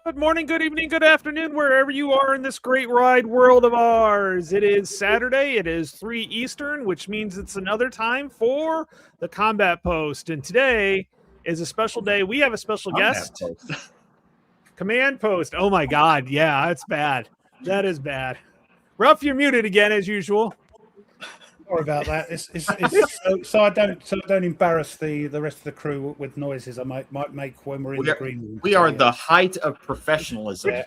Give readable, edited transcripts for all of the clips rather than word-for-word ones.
Good morning, good evening, good afternoon, wherever you are in this great wide world of ours. It is Saturday. It is 3 Eastern, which means it's another time for the Combat Post. And today is a special day. We have a special guest. Command Post. Oh, my God. Yeah, that's bad. That is bad. Ruff, you're muted again, as usual. Sorry about that. So I don't embarrass the rest of the crew with noises I might make when we're in the green room. We are the height of professionalism. Yeah.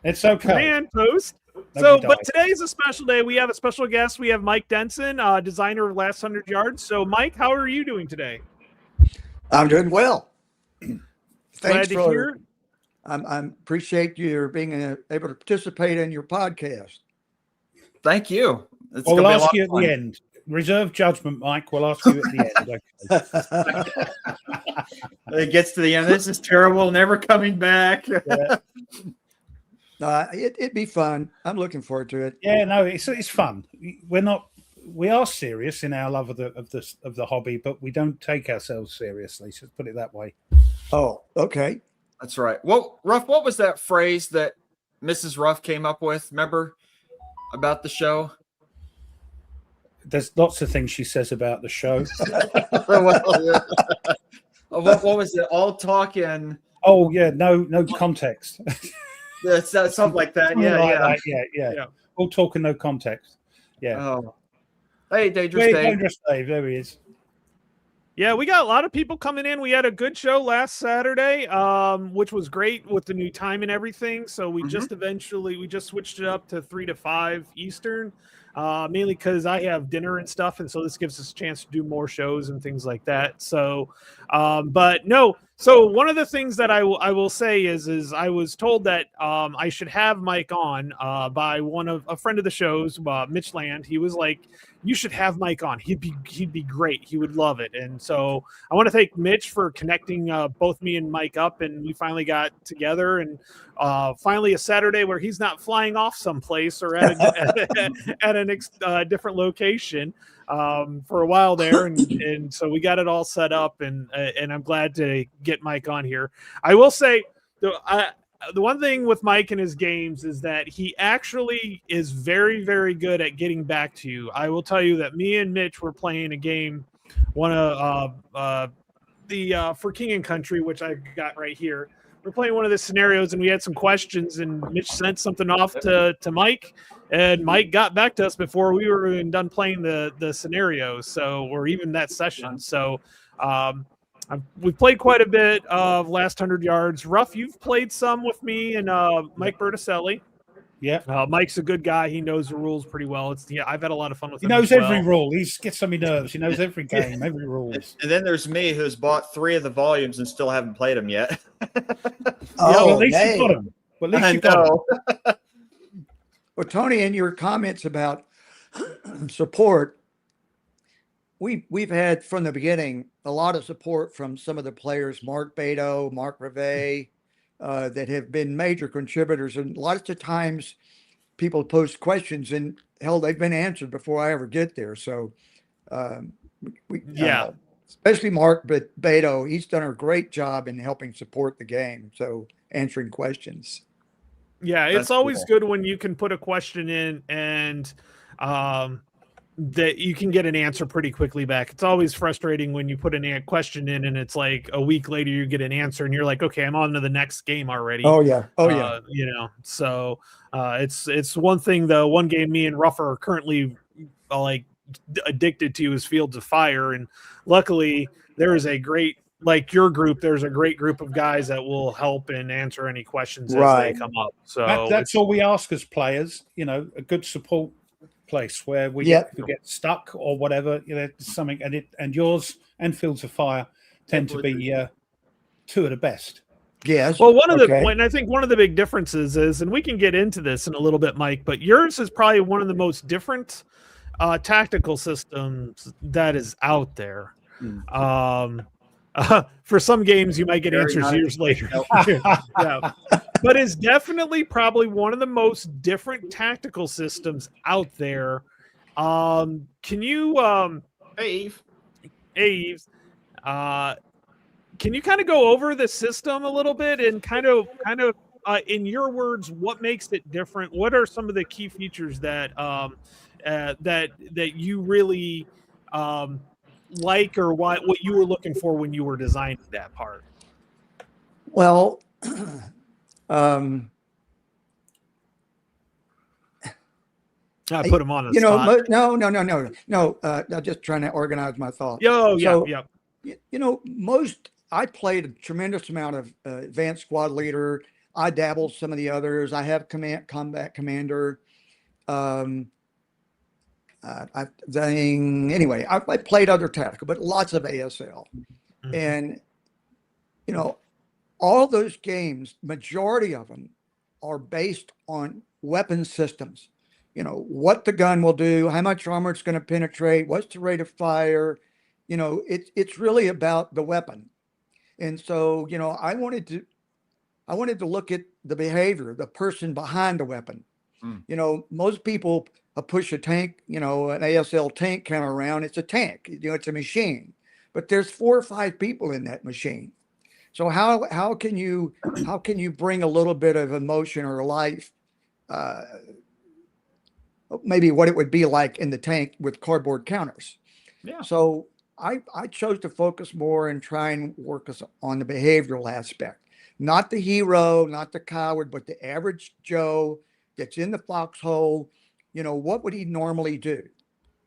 It's okay. Command Post. But today's a special day. We have a special guest. We have Mike Denson, designer of Last 100 Yards. So, Mike, how are you doing today? I'm doing well. Glad to hear. I appreciate you being able to participate in your podcast. Thank you. We'll ask you at the end. Reserve judgment, Mike. We'll ask you at the end. It gets to the end. This is terrible. Never coming back. Yeah. It'd be fun. I'm looking forward to it. Yeah, no, it's fun. We are serious in our love of the hobby, but we don't take ourselves seriously. So put it that way. Oh, okay. That's right. Well, Ruff, what was that phrase that Mrs. Ruff came up with? Remember about the show? There's lots of things she says about the show. What was it? All talk and oh yeah, no context. That's something like that. Yeah. All talk and no context. Yeah. Oh. Hey, Dangerous Dave. Dangerous Dave. There he is. Yeah, we got a lot of people coming in. We had a good show last Saturday, which was great with the new time and everything. So we just switched it up to 3 to 5 Eastern. Mainly because I have dinner and stuff, and so this gives us a chance to do more shows and things like that. So, So one of the things that I will say is I was told that I should have Mike on by a friend of the show's, Mitch Land. He was like, "You should have Mike on. He'd be great. He would love it." And so I want to thank Mitch for connecting both me and Mike up, and we finally got together. And finally a Saturday where he's not flying off someplace or at a different location for a while there, and so we got it all set up, and I'm glad to get Mike on here. I will say the one thing with Mike and his games is that he actually is very, very good at getting back to you. I will tell you that me and Mitch were playing a game, for King and Country, which I've got right here. We're playing one of the scenarios, and we had some questions, and Mitch sent something off to Mike, and Mike got back to us before we were even done playing the scenario, or even that session. So we've played quite a bit of Last 100 Yards. Ruff, you've played some with me and Mike Berticelli. Yeah. Mike's a good guy. He knows the rules pretty well. I've had a lot of fun with him. He knows every rule. He gets on my nerves. He knows every game, every rules. And then there's me, who's bought 3 of the volumes and still haven't played them yet. At least you got them. At least you got them. Well, Tony, in your comments about support, we've had from the beginning a lot of support from some of the players, Mark Beto, Mark Reve, that have been major contributors. And lots of times people post questions and hell, they've been answered before I ever get there. So, especially Mark Beto, he's done a great job in helping support the game. So answering questions. Yeah, it's always good when you can put a question in and that you can get an answer pretty quickly back. It's always frustrating when you put a question in and it's like a week later you get an answer and you're like, okay, I'm on to the next game already. Oh yeah. So it's one thing. The one game me and Ruff are currently addicted to is Fields of Fire, and luckily there is a great, like your group, there's a great group of guys that will help and answer any questions as they come up. So that's all we ask as players, a good support place where we get stuck or whatever, something, and yours and Fields of Fire tend to be 2 of the best. Yes. Well, I think one of the big differences is, and we can get into this in a little bit, Mike, but yours is probably one of the most different tactical systems that is out there. For some games, you might get answers years later. Yeah. But it's definitely probably one of the most different tactical systems out there. Can you, Hey, Yves, can you kind of go over the system a little bit and kind of in your words, what makes it different? What are some of the key features that that you really like, or what you were looking for when you were designing that part? Well, um, I put him on the you know, spot. no. I'm just trying to organize my thoughts. Yo, yeah, So, yeah. you know, I played a tremendous amount of advanced squad leader. I dabbled some of the others. I have combat commander. Um, I played other tactical, but lots of ASL. Mhm. And, you know, all those games, majority of them are based on weapon systems. You know, what the gun will do, how much armor it's going to penetrate, what's the rate of fire. You know, it's really about the weapon. And so, you know, I wanted to look at the behavior, the person behind the weapon. Mm. You know, most people push a tank, you know, an ASL tank counter around. It's a tank, you know, it's a machine, but there's 4 or 5 people in that machine. So how can you bring a little bit of emotion or life, uh, maybe what it would be like in the tank with cardboard counters? Yeah. So I chose to focus more and try and work on the behavioral aspect, not the hero, not the coward, but the average Joe that's in the foxhole. You know, what would he normally do?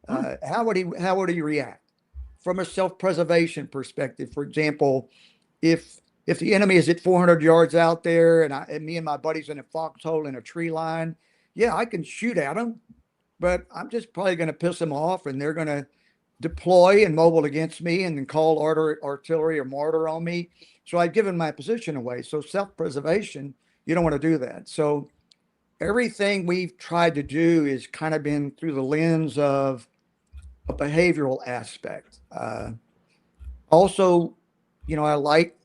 How would he react from a self-preservation perspective? For example, if the enemy is at 400 yards out there and me and my buddies in a foxhole in a tree line, yeah, I can shoot at them, but I'm just probably going to piss them off and they're going to deploy and mobile against me and then call artillery or mortar on me. So I've given my position away. So self-preservation, you don't want to do that. So everything we've tried to do is kind of been through the lens of a behavioral aspect. Also, you know, I like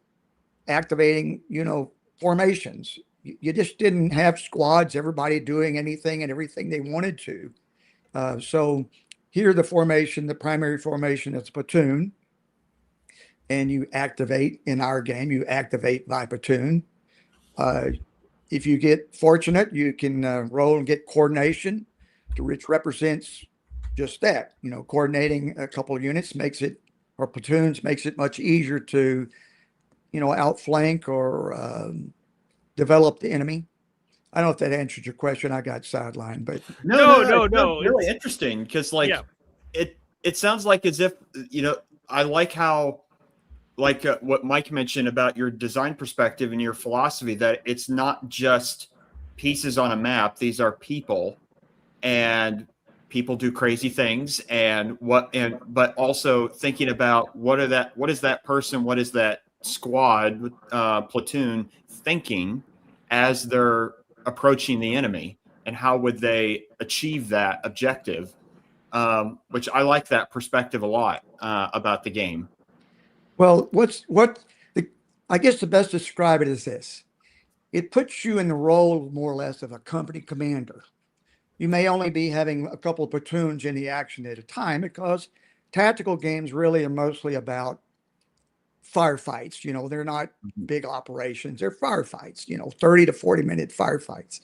activating, you know, formations. You just didn't have squads, everybody doing anything and everything they wanted to. So here, the primary formation is platoon, and you activate in our game, you activate by platoon. Uh, if you get fortunate, you can roll and get coordination, which represents just that. You know, coordinating a couple of units or platoons makes it much easier to, you know, outflank or develop the enemy. I don't know if that answered your question. I got sidelined, but No, It's really interesting because, like, Yeah. it sounds like as if, you know, I like how, like what Mike mentioned about your design perspective and your philosophy, that it's not just pieces on a map. These are people, and people do crazy things, but also thinking about what is that person, what is that squad, platoon thinking as they're approaching the enemy, and how would they achieve that objective, which I like that perspective a lot about the game. well, I guess the best to describe it is this. It puts you in the role more or less of a company commander. You may only be having a couple of platoons in the action at a time because tactical games really are mostly about firefights. You know, they're not big operations, they're firefights, you know, 30 to 40-minute firefights.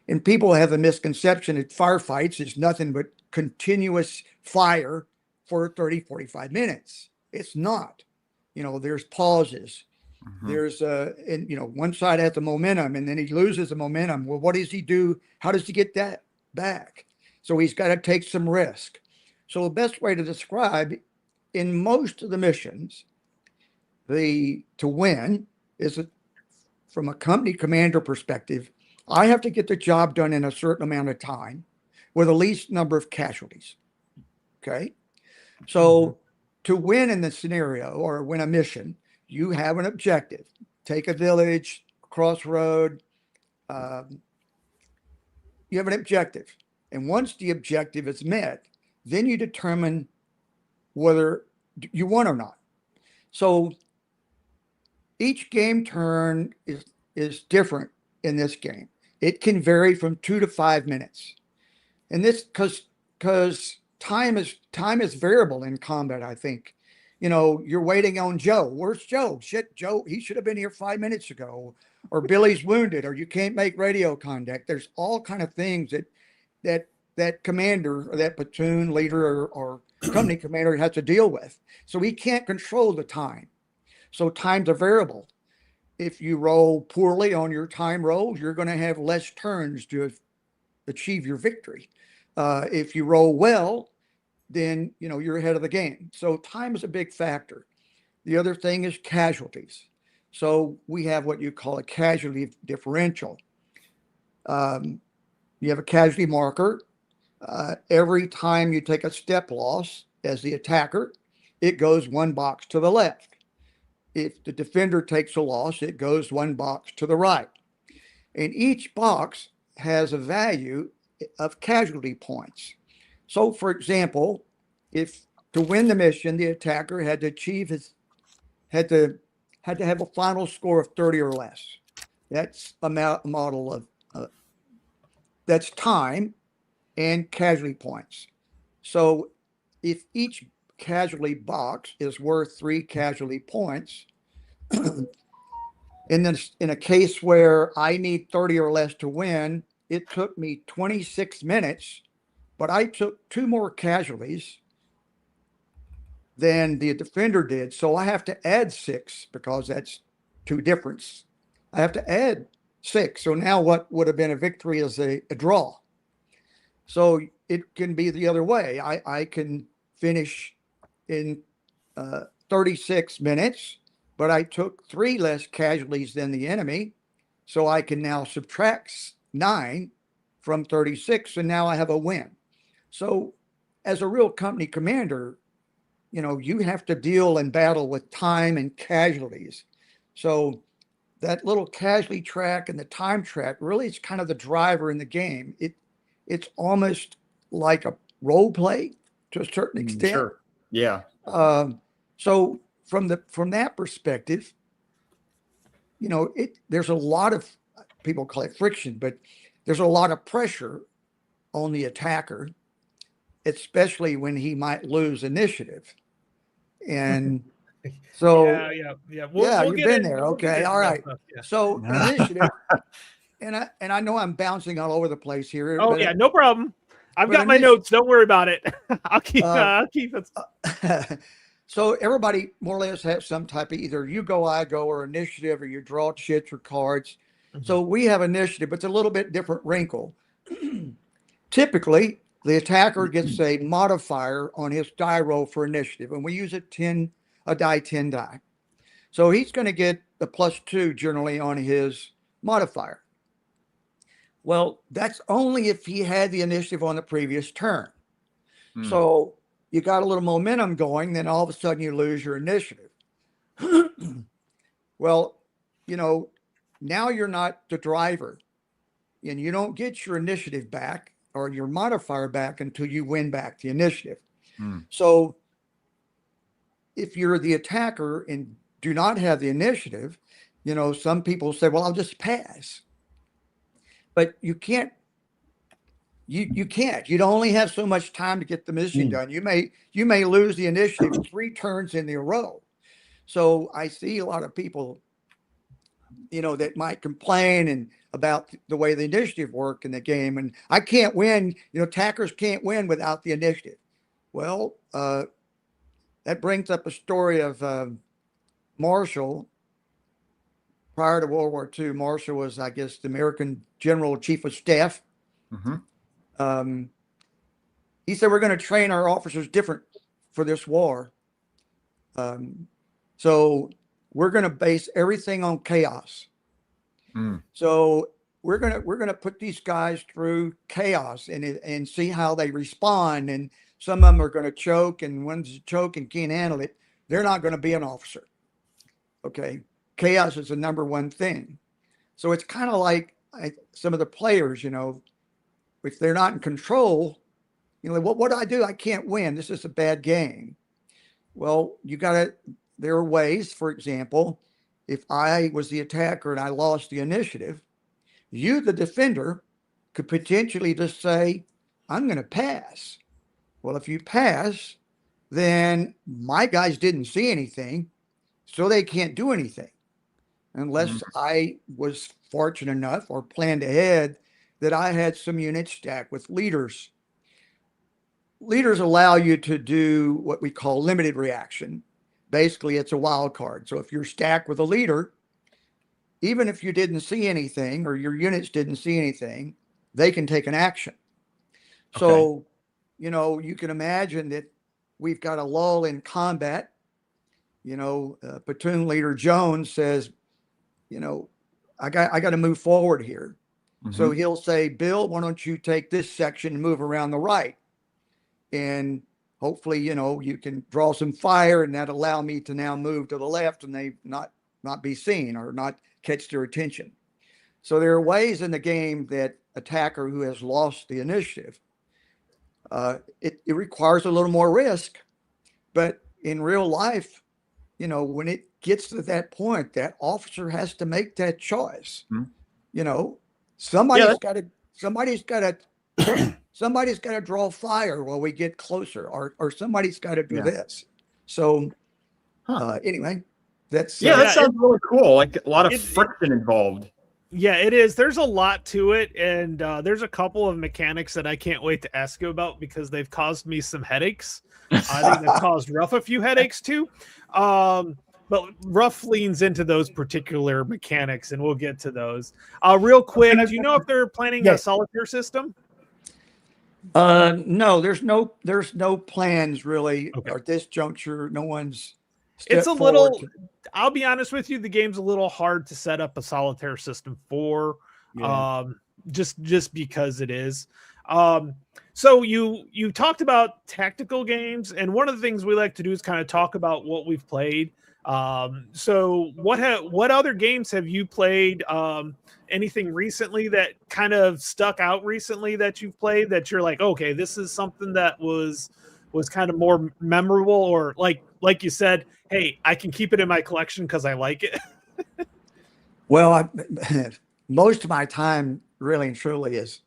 And people have a misconception that firefights is nothing but continuous fire for 30, 45 minutes. It's not. You know, there's pauses. There's and you know, one side has the momentum and then he loses the momentum. Well, what does he do? How does he get that back? So he's got to take some risk. So the best way to describe in most of the missions, to win is from a company commander perspective, I have to get the job done in a certain amount of time with the least number of casualties. Okay. So to win in the scenario or win a mission, you have an objective. Take a village, crossroad. You have an objective. And once the objective is met, then you determine whether you won or not. So each game turn is different in this game. It can vary from 2 to 5 minutes. And this because time is variable in combat, I think. you're waiting on Joe. Where's Joe? Shit, Joe, he should have been here 5 minutes ago. Or Billy's wounded, or you can't make radio contact. There's all kind of things that commander or that platoon leader or company commander has to deal with. So he can't control the time. So time's a variable. If you roll poorly on your time rolls, you're going to have less turns to achieve your victory. If you roll well, then you're ahead of the game. So time is a big factor. The other thing is casualties. So we have what you call a casualty differential. You have a casualty marker. Every time you take a step loss as the attacker, it goes one box to the left. If the defender takes a loss, it goes one box to the right. And each box has a value of casualty points. So, for example, if to win the mission, the attacker had to had to have a final score of 30 or less. That's a model of that's time and casualty points. So, if each casualty box is worth 3 casualty points, in a case where I need 30 or less to win, it took me 26 minutes, but I took 2 more casualties than the defender did. So I have to add 6 because that's 2 difference. I have to add 6. So now what would have been a victory is a draw. So it can be the other way. I can finish in 36 minutes, but I took 3 less casualties than the enemy. So I can now subtract 9 from 36, and now I have a win. So as a real company commander, you have to deal and battle with time and casualties. So that little casualty track and the time track really is kind of the driver in the game. It's almost like a role play to a certain extent. Sure. Yeah. So from that perspective, there's a lot of, people call it friction, but there's a lot of pressure on the attacker, especially when he might lose initiative. And so yeah. You've been there. Okay. All right. Yeah. So initiative, and I know I'm bouncing all over the place here. Oh yeah, no problem. I've got my notes. Don't worry about it. I'll keep it. So everybody more or less has some type of either you go, I go, or initiative, or you draw chits or cards. Mm-hmm. So we have initiative, but it's a little bit different wrinkle. Typically, the attacker gets a modifier on his die roll for initiative, and we use a 10 die. So he's going to get a +2 generally on his modifier. Well, that's only if he had the initiative on the previous turn. So you got a little momentum going, then all of a sudden you lose your initiative. Well, now you're not the driver, and you don't get your initiative back or your modifier back until you win back the initiative. So if you're the attacker and do not have the initiative, some people say, well, I'll just pass. But you can't. You can't. You'd only have so much time to get the mission done. You may lose the initiative 3 turns in a row. So I see a lot of people, that might complain about the way the initiative work in the game, and I can't win. Attackers can't win without the initiative. Well, that brings up a story of Marshall. Prior to World War II, Marshall was, I guess, the American General Chief of Staff. Mm-hmm. He said, we're going to train our officers different for this war. So we're going to base everything on chaos. So we're going to put these guys through chaos and see how they respond. And some of them are going to choke, and one's choke and can't handle it. They're not going to be an officer. Okay. Chaos is the number one thing. So it's kind of like some of the players, if they're not in control, what do I do? I can't win. This is a bad game. Well, there are ways, for example, if I was the attacker and I lost the initiative, you, the defender, could potentially just say, I'm going to pass. Well, if you pass, then my guys didn't see anything, so they can't do anything unless I was fortunate enough or planned ahead that I had some units stacked with leaders. Leaders allow you to do what we call limited reaction. Basically, it's a wild card. So if you're stacked with a leader, even if you didn't see anything or your units didn't see anything, they can take an action. So, you know, you can imagine that we've got a lull in combat. You know, platoon leader Jones says, you know, I got to move forward here. So he'll say, Bill, why don't you take this section and move around the right? And hopefully, you know, you can draw some fire and that allow me to now move to the left and they not be seen or not catch their attention. So there are ways in the game that attacker who has lost the initiative, it requires a little more risk, but in real life, you know, when it gets to that point, that officer has to make that choice. You know, somebody's got to draw fire while we get closer, or somebody's got to do this. So anyway, that sounds really cool. Like a lot of friction involved. Yeah, it is. There's a lot to it, and there's a couple of mechanics that I can't wait to ask you about because they've caused me some headaches. I think they've caused Ruff a few headaches too. But Ruff leans into those particular mechanics, and we'll get to those. Real quick, do you know if they're planning a solitaire system? No, there's no plans really at this juncture. No one's. It's a little. I'll be honest with you. The game's a little hard to set up a solitaire system for, just because it is. So you talked about tactical games, and one of the things we like to do is kind of talk about what we've played. So what other games have you played? Anything recently that kind of stuck out recently that you've played that you're like, okay, this is something that was kind of more memorable, or like you said, hey, I can keep it in my collection because I like it. Well, most of my time really and truly is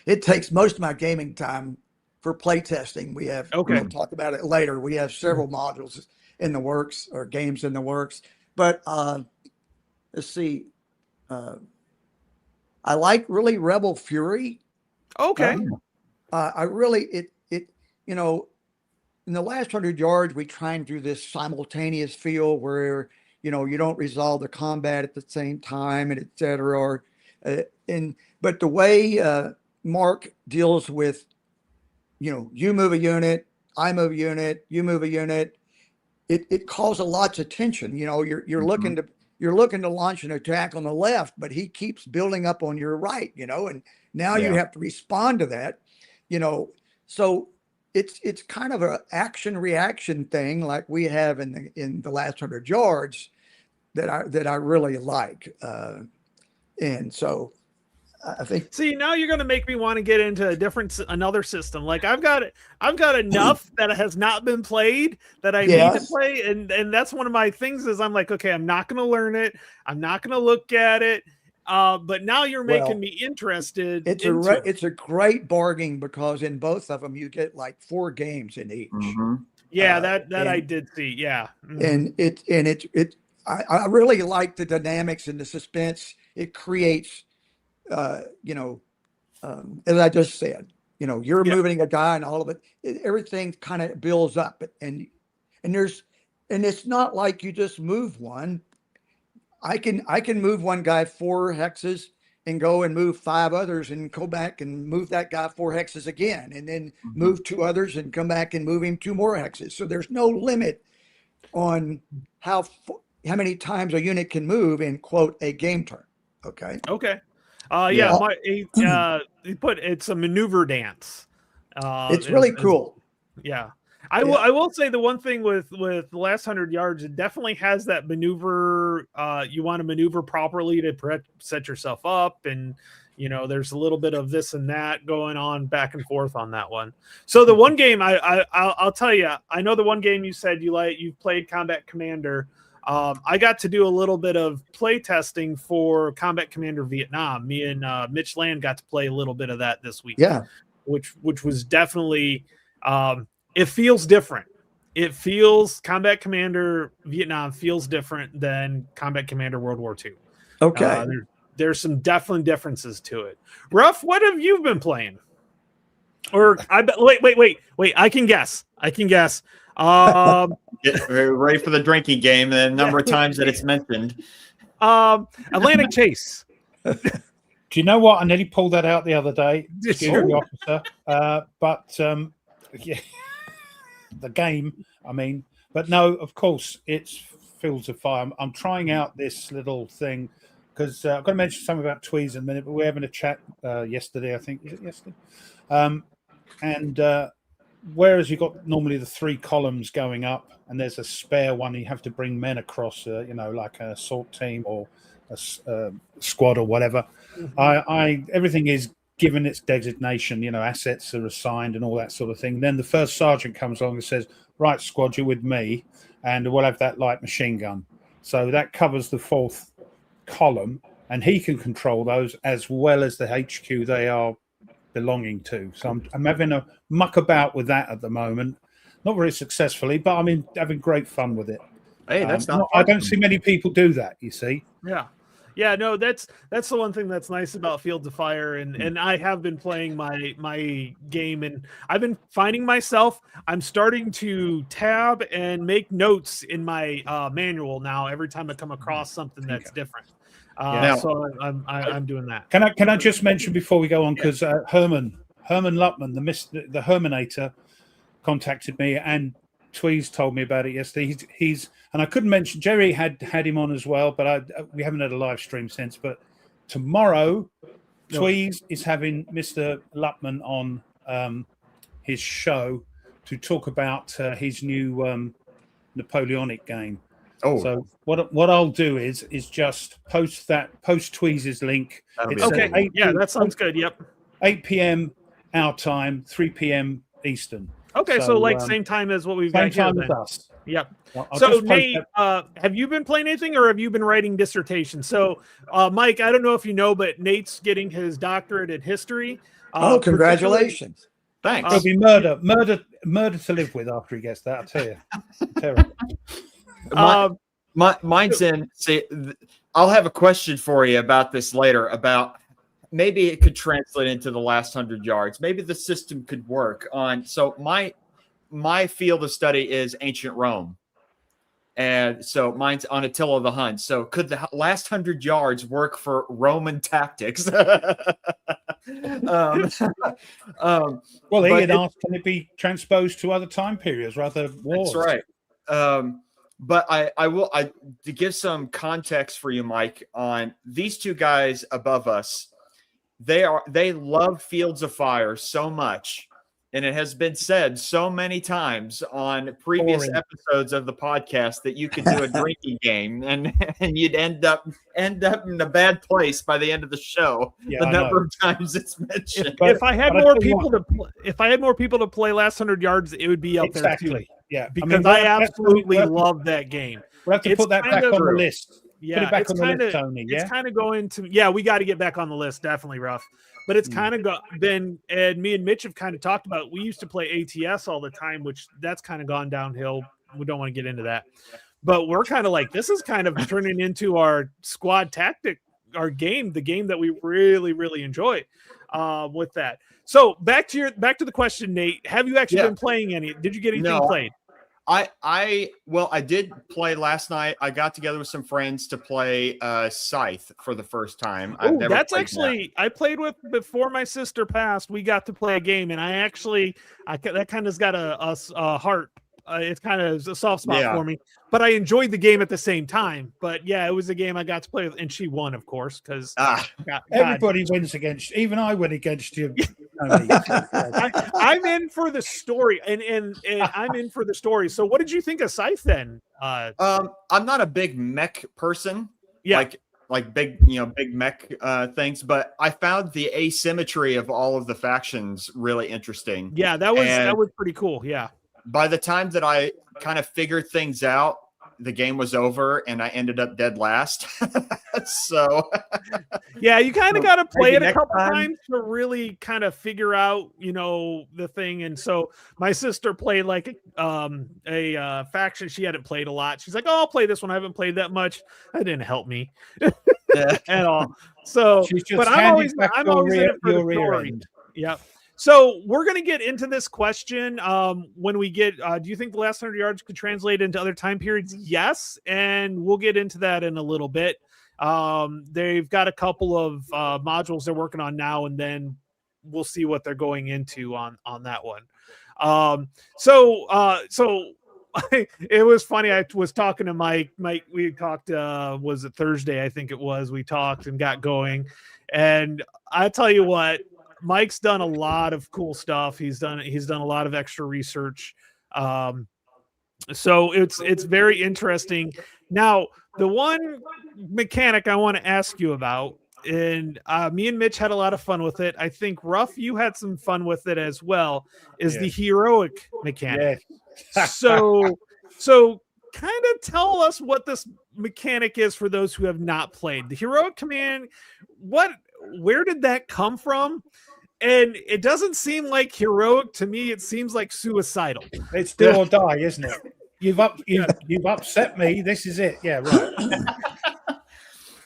it takes most of my gaming time for play testing. We have we'll talk about it later. We have several modules in the works or games in the works, but let's see. I like really Rebel Fury. I really it you know, in the last 100 yards, we try and do this simultaneous feel where, you know, you don't resolve the combat at the same time and et cetera. But the way Mark deals with, you know, you move a unit, I move a unit, you move a unit, it calls a lots of tension. You know, you're looking to launch an attack on the left, but he keeps building up on your right, you know, and now you have to respond to that, you know. So it's kind of an action reaction thing like we have in the last 100 yards that I really like. And so I think. See, now you're going to make me want to get into another system. Like I've got enough that has not been played that I need to play. And that's one of my things is I'm like, okay, I'm not going to learn it. I'm not going to look at it. But now you're making me interested. It's a great bargain because in both of them you get like 4 games in each. Yeah, that I did see. Yeah, and I really like the dynamics and the suspense it creates. You know, as I just said, you know, you're moving a guy and all of it, everything kind of builds up, and it's not like you just move one. I can move one guy 4 hexes and go and move 5 others and go back and move that guy 4 hexes again, and then move 2 others and come back and move him 2 more hexes. So there's no limit on how many times a unit can move in quote a game turn. Okay. It's a maneuver dance. It's really cool. Yeah. I will say the one thing with the last 100 yards, it definitely has that maneuver. You want to maneuver properly to set yourself up, and you know there's a little bit of this and that going on back and forth on that one. So the one game I'll tell you, I know the one game you said you've played Combat Commander. I got to do a little bit of play testing for Combat Commander Vietnam. Me and Mitch Land got to play a little bit of that this week. Yeah, which was definitely. it feels different. It feels Combat Commander Vietnam feels different than Combat Commander World War II. Okay. There's some definitely differences to it. Ruff, what have you been playing? Or wait. I can guess. Get ready for the drinking game. The number of times that it's mentioned. Atlantic Chase. Do you know what? I nearly pulled that out the other day. Sure. The officer. But yeah, the game. I mean, but no, of course, it's Fields of Fire. I'm trying out this little thing because I've got to mention something about Tweez in a minute. But we're having a chat yesterday. I think was it yesterday? And whereas you've got normally the 3 columns going up, and there's a spare one, you have to bring men across, like an assault team or a squad or whatever. I everything is given its designation. Assets are assigned and all that sort of thing. Then the first sergeant comes along and says, "Right, squad, you're with me, and we'll have that light machine gun." So that covers the 4th column, and he can control those as well as the HQ they are belonging to. So I'm having a muck about with that at the moment, not very successfully, but I'm having great fun with it. Hey, that's I don't see many people do that, you see. Yeah, no, that's the one thing that's nice about Fields of Fire, and I have been playing my game, and I've been finding myself, I'm starting to tab and make notes in my manual now every time I come across something that's different. So I'm doing that. Can I just mention before we go on, because Herman Lutman, the Herminator, contacted me, and Tweez told me about it yesterday. He's and I couldn't mention, Jerry had him on as well, but we haven't had a live stream since. But tomorrow, Tweez is having Mr. Lutman on his show to talk about his new Napoleonic game. Oh, so what I'll do is just post Tweez's link. That'll be Okay, that sounds good. Yep. 8 p.m. our time, 3 p.m. Eastern. Okay, so same time as what we've Same got here. time as us. Yep. I'll So just post Nate, have you been playing anything, or have you been writing dissertations? So Mike, I don't know if you know, but Nate's getting his doctorate in history. Congratulations! Thanks. There'll be murder to live with after he gets that. I'll tell you. Terrible. Mine's in. See, I'll have a question for you about this later. About maybe it could translate into the last 100 yards. Maybe the system could work on. So my field of study is ancient Rome, and so mine's on Attila the Hun. So could the last 100 yards work for Roman tactics? Well, he had asked, can it be transposed to other time periods, rather wars? That's right. But I will to give some context for you, Mike, on these two guys above us. They love Fields of Fire so much, and it has been said so many times on previous episodes of the podcast that you could do a drinking game and you'd end up in a bad place by the end of the show. Yeah, the number of times it's mentioned. If I had more people to play last 100 yards, it would be up there too. Yeah, because I absolutely love that game. We'll have to put that back on the list. Yeah, put it back on the list, Tony. It's kind of going to. Yeah, we got to get back on the list. Definitely rough. But it's kind of been, and me and Mitch have kind of talked about, we used to play ATS all the time, which that's kind of gone downhill. We don't want to get into that. But we're kind of like, this is kind of turning into our squad tactic, our game, the game that we really, really enjoy with that. So back to the question, Nate, have you actually been playing any? Did you get anything played? I did play last night. I got together with some friends to play Scythe for the first time. I played with before my sister passed. We got to play a game, and that kind of's got a heart. It's kind of a soft spot for me, but I enjoyed the game at the same time. But yeah, it was a game I got to play with, and she won, of course, because everybody wins against. Even I win against you. I'm in for the story, and I'm in for the story. So, what did you think of Scythe then? I'm not a big mech person. Yeah. Like big mech things, but I found the asymmetry of all of the factions really interesting. Yeah, that was pretty cool. Yeah. By the time that I kind of figured things out, the game was over and I ended up dead last. So yeah, you kind of got to play maybe it a next couple time. times to really kind of figure out, the thing. And so my sister played like a faction she hadn't played a lot. She's like, "Oh, I'll play this one. I haven't played that much." That didn't help me Yeah. at all. So, She's just but I'm handing always back in your it for the rear story. end. Yep. So we're gonna get into this question when we get. Do you think the last 100 yards could translate into other time periods? Yes, and we'll get into that in a little bit. They've got a couple of modules they're working on now, and then we'll see what they're going into on that one. So it was funny. I was talking to Mike. We talked. Was it Thursday? I think it was. We talked and got going, and I tell you what. Mike's done a lot of cool stuff. He's done a lot of extra research. So it's very interesting. Now, the one mechanic I want to ask you about, and me and Mitch had a lot of fun with it. I think Ruff, you had some fun with it as well, is the heroic mechanic. Yes. So kind of tell us what this mechanic is for those who have not played. The heroic command, where did that come from? And it doesn't seem like heroic to me. It seems like suicidal. It's do or die, isn't it? You've upset me. This is it. Yeah, right.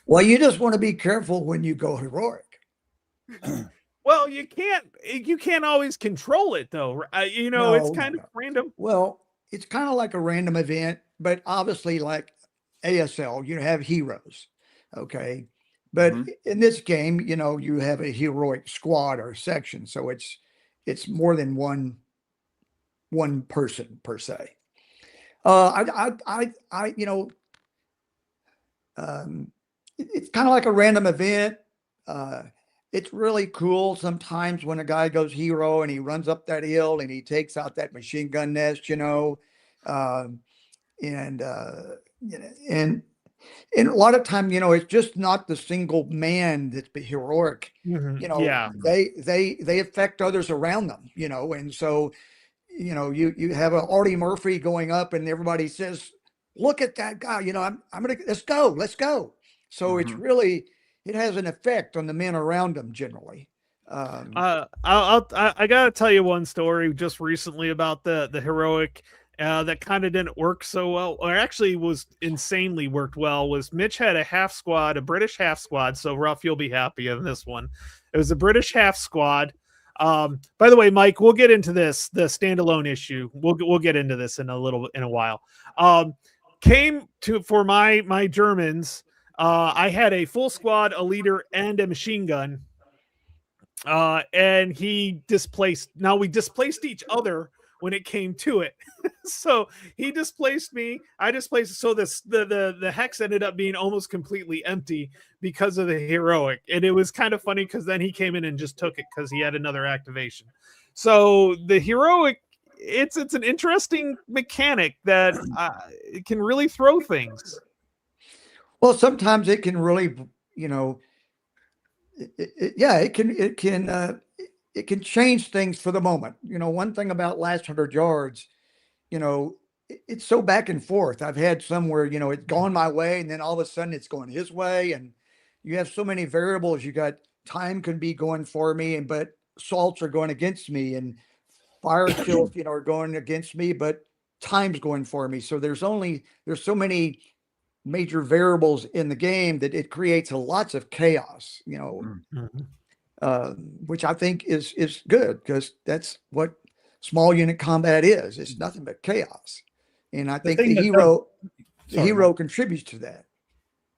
Well, you just want to be careful when you go heroic. Well, you can't always control it though. No, it's kind of random. Well, it's kind of like a random event, but obviously like ASL, you have heroes. Okay. But in this game, you have a heroic squad or section, so it's more than one person per se. It's kind of like a random event. It's really cool sometimes when a guy goes hero and he runs up that hill and he takes out that machine gun nest, and a lot of time, it's just not the single man that's heroic. They affect others around them, and so you have an Artie Murphy going up and everybody says, "Look at that guy," I'm gonna let's go. So it's really, it has an effect on the men around them generally. I gotta tell you one story just recently about the heroic. That kind of didn't work so well, or actually was insanely worked well, was Mitch had a British half squad. So Ruff, you'll be happy on this one. It was a British half squad. By the way, Mike, we'll get into the standalone issue. We'll get into this in a while. For my Germans, I had a full squad, a leader, and a machine gun. And we displaced each other when it came to it. So he displaced me, I displaced. So the hex ended up being almost completely empty because of the heroic. And it was kind of funny because then he came in and just took it because he had another activation. So the heroic, it's an interesting mechanic that it can really throw things. Well, sometimes it can really, it can change things for the moment. One thing about last 100 yards, it's so back and forth. I've had some where, it's gone my way and then all of a sudden it's going his way. And you have so many variables. You got time can be going for me, but salts are going against me, and fire kills, are going against me, but time's going for me. So there's so many major variables in the game that it creates lots of chaos, which I think is good, because that's what small unit combat is. It's nothing but chaos. And I think the hero contributes to that.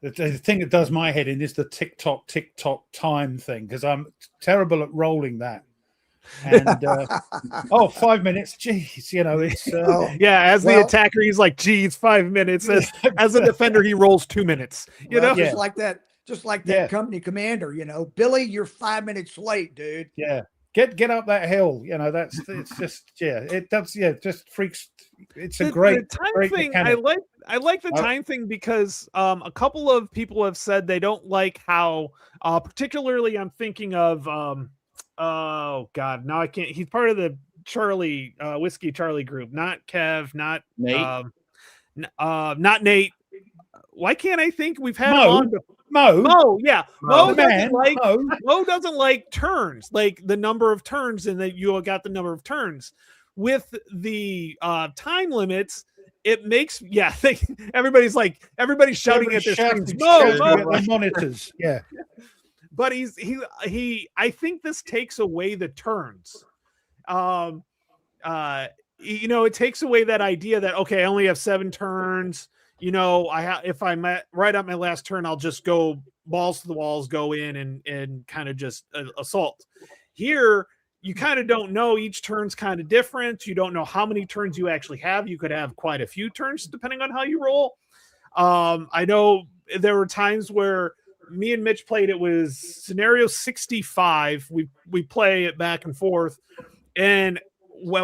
The thing that does my head in is the tick-tock time thing, because I'm terrible at rolling that. And 5 minutes, geez, it's the attacker, he's like, geez, 5 minutes. As a defender, he rolls 2 minutes. Just like that company commander, Billy, you're 5 minutes late, dude. Yeah, get up that hill. It's just it does. Yeah, just freaks. It's a great time thing. Mechanic. I like the time thing because a couple of people have said they don't like how, particularly I'm thinking of oh God, now I can't. He's part of the Charlie Whiskey Charlie group, not Kev, not Nate, not Nate. Why can't I think we've had him on? Mo. Mo, yeah. Mo doesn't Man, like Mo. Mo doesn't like turns, like the number of turns, and that you got the number of turns. With the time limits, it makes everybody's shouting at their screens, Mo, shouting Mo. at their monitors. Yeah. But I think this takes away the turns. It takes away that idea that, okay, I only have 7 turns. If I'm right at my last turn, I'll just go balls to the walls, go in and kind of just assault. Here, you kind of don't know. Each turn's kind of different. You don't know how many turns you actually have. You could have quite a few turns depending on how you roll. I know there were times where me and Mitch played. It was scenario 65. We play it back and forth, and at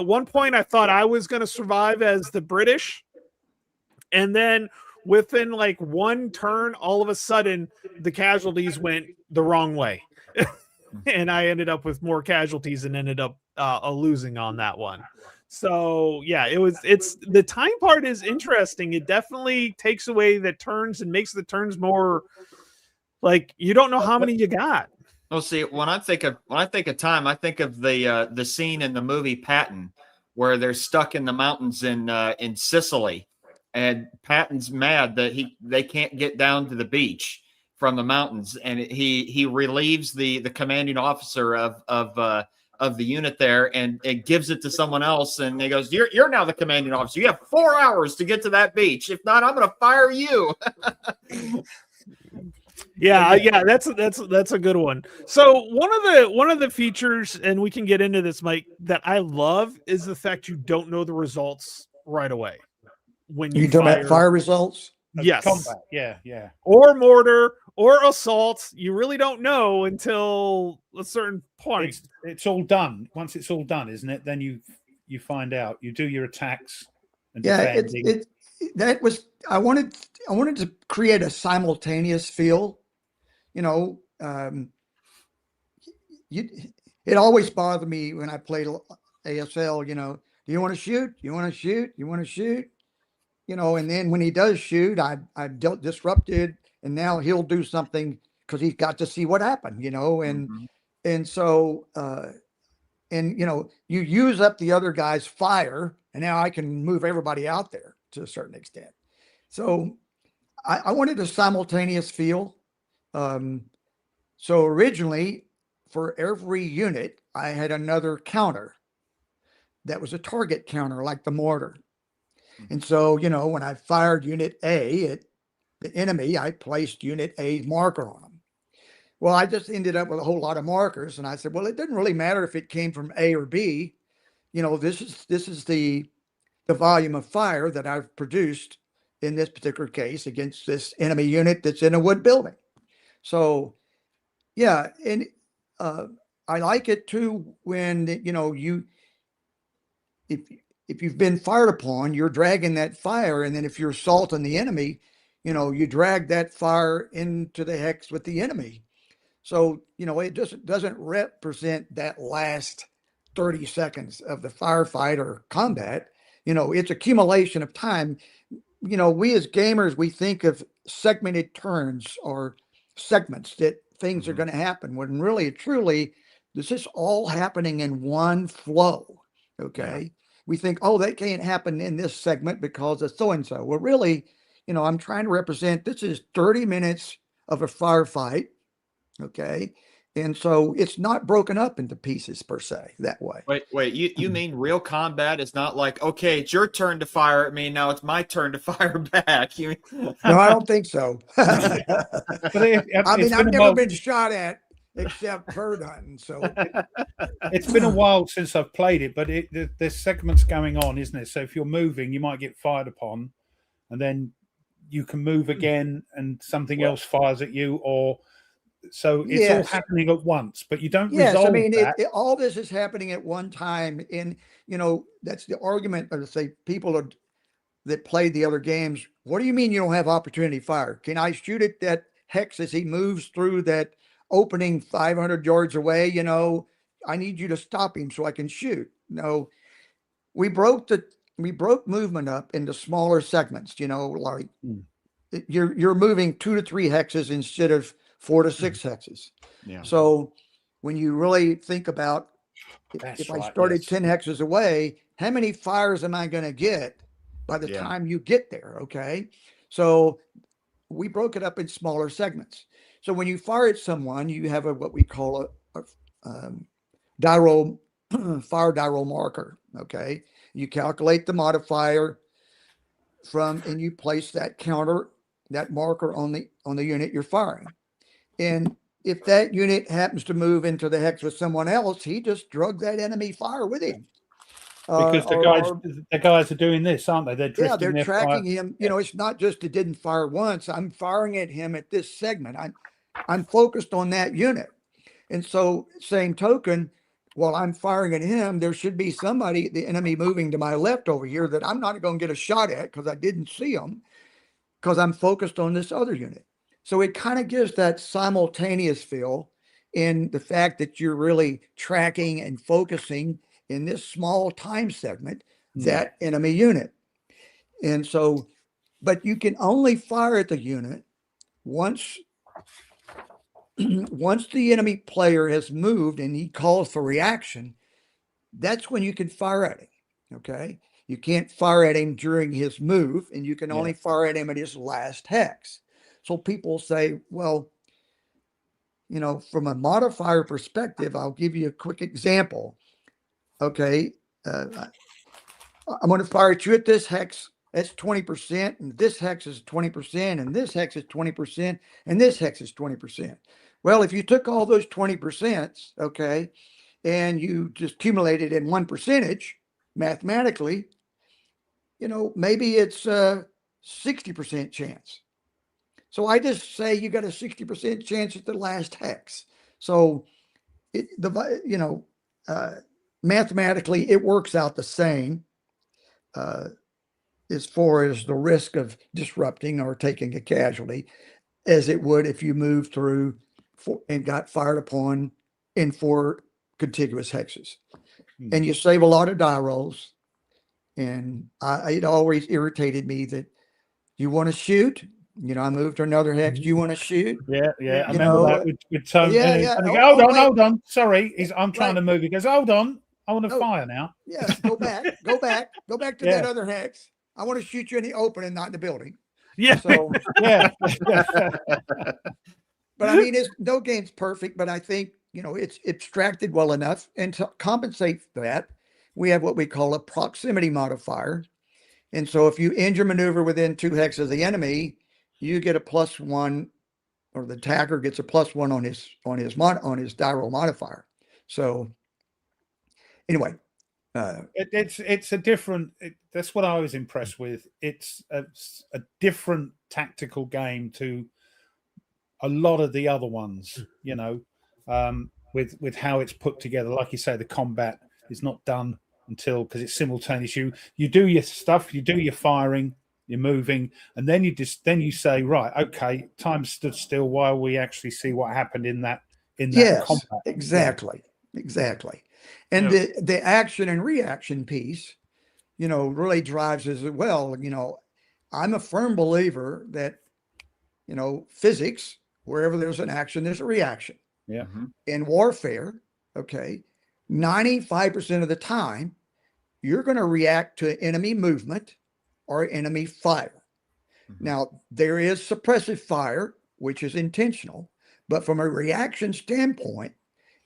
one point I thought I was going to survive as the British, and then within like one turn, all of a sudden the casualties went the wrong way. And I ended up with more casualties and ended up losing on that one. So yeah, it's the time part is interesting. It definitely takes away the turns and makes the turns more like you don't know how many you got. Well, see, when I think of time, I think of the scene in the movie Patton where they're stuck in the mountains in Sicily, and Patton's mad that they can't get down to the beach from the mountains, and he relieves the commanding officer of the unit there, and it gives it to someone else, and he goes, "You're now the commanding officer. You have 4 hours to get to that beach. If not, I'm going to fire you." Yeah, that's a good one. So one of the features, and we can get into this, Mike, that I love is the fact you don't know the results right away when you talking about fire results. Yes, combat. Yeah, or mortar or assault. You really don't know until a certain point. It's all done. Once it's all done, isn't it? Then you find out. You do your attacks and defending. I wanted to create a simultaneous feel. It always bothered me when I played ASL. Do you want to shoot? You want to shoot? You want to shoot? And then when he does shoot, I disrupted, and now he'll do something because he's got to see what happened. And so you use up the other guy's fire, and now I can move everybody out there to a certain extent. So I wanted a simultaneous feel. So originally, for every unit, I had another counter that was a target counter, like the mortar. And so, when I fired unit A at the enemy, I placed unit A's marker on them. Well, I just ended up with a whole lot of markers, and I said, well, it doesn't really matter if it came from A or B. This is the volume of fire that I've produced in this particular case against this enemy unit that's in a wood building. So, yeah, and I like it too when if you've been fired upon, you're dragging that fire, and then if you're assaulting the enemy, you drag that fire into the hex with the enemy. So it doesn't represent that last 30 seconds of the firefight or combat. It's accumulation of time. We as gamers, we think of segmented turns or segments that things are going to happen, when really, truly, this is all happening in one flow. Okay. Yeah. We think, oh, that can't happen in this segment because of so-and-so. Well, really, I'm trying to represent, this is 30 minutes of a firefight. Okay. And so it's not broken up into pieces per se that way. Wait, you mean real combat is not like, okay, it's your turn to fire at me, now it's my turn to fire back? No, I don't think so. I've never been shot at except bird hunting. So it's been a while since I've played it, but there's segments going on, isn't it? So if you're moving, you might get fired upon, and then you can move again and something else fires at you, or so it's all happening at once, but you don't resolve that. All this is happening at one time. And that's the argument of, say, people that played the other games. What do you mean you don't have opportunity fire? Can I shoot at that hex as he moves through that opening 500 yards away? I need you to stop him so I can shoot. No, we broke movement up into smaller segments, like you're moving 2 to 3 hexes instead of 4 to 6 hexes. Yeah. So when you really think about if I right, started yes. 10 hexes away, how many fires am I going to get by the Yeah. time you get there? Okay. So we broke it up in smaller segments. So when you fire at someone, you have what we call a die roll, fire die roll marker. Okay. You calculate the modifier and you place that marker on the unit you're firing. And if that unit happens to move into the hex with someone else, he just drug that enemy fire with him. Because the guys are doing this, aren't they? They're drifting. They're their tracking fire. him. It's not just it didn't fire once. I'm firing at him at this segment. I'm focused on that unit. And so, same token, while I'm firing at him, there should be the enemy moving to my left over here that I'm not going to get a shot at because I didn't see him because I'm focused on this other unit. So it kind of gives that simultaneous feel in the fact that you're really tracking and focusing in this small time segment that enemy unit. And so, but you can only fire at the unit once the enemy player has moved and he calls for reaction. That's when you can fire at him. Okay. You can't fire at him during his move, and you can only fire at him at his last hex. So people say, well, from a modifier perspective, I'll give you a quick example. Okay. I'm going to fire at you at this hex. That's 20%. And this hex is 20%. And this hex is 20%. And this hex is 20%. Well, if you took all those 20%, okay, and you just accumulated in one percentage mathematically, maybe it's a 60% chance. So I just say you got a 60% chance at the last hex. So mathematically it works out the same as far as the risk of disrupting or taking a casualty as it would if you moved through and got fired upon in 4 contiguous hexes. And you save a lot of die rolls. And it always irritated me that you want to shoot. I moved to another hex. Do you want to shoot? Yeah. I remember that with Tony. Yeah. And hold on. Sorry, I'm trying to move. He goes, hold on. I want to fire now. Yeah, go back to that other hex. I want to shoot you in the open and not in the building. Yeah. So yeah. But I mean, no game's perfect, but I think, it's abstracted well enough. And to compensate for that, we have what we call a proximity modifier. And so if you end your maneuver within 2 hexes of the enemy, you get a +1, or the attacker gets a +1 on his die roll modifier. So anyway, it's a different. That's what I was impressed with. It's a different tactical game to a lot of the other ones. With how it's put together. Like you say, the combat is not done because it's simultaneous. You do your stuff, you do your firing, you're moving, and then you say, right, okay, time stood still while we actually see what happened in that combat. Exactly. And the action and reaction piece, really drives as well. I'm a firm believer that, physics, wherever there's an action, there's a reaction. Yeah. In warfare, 95% of the time, you're going to react to enemy movement or enemy fire. Now, there is suppressive fire, which is intentional, but from a reaction standpoint,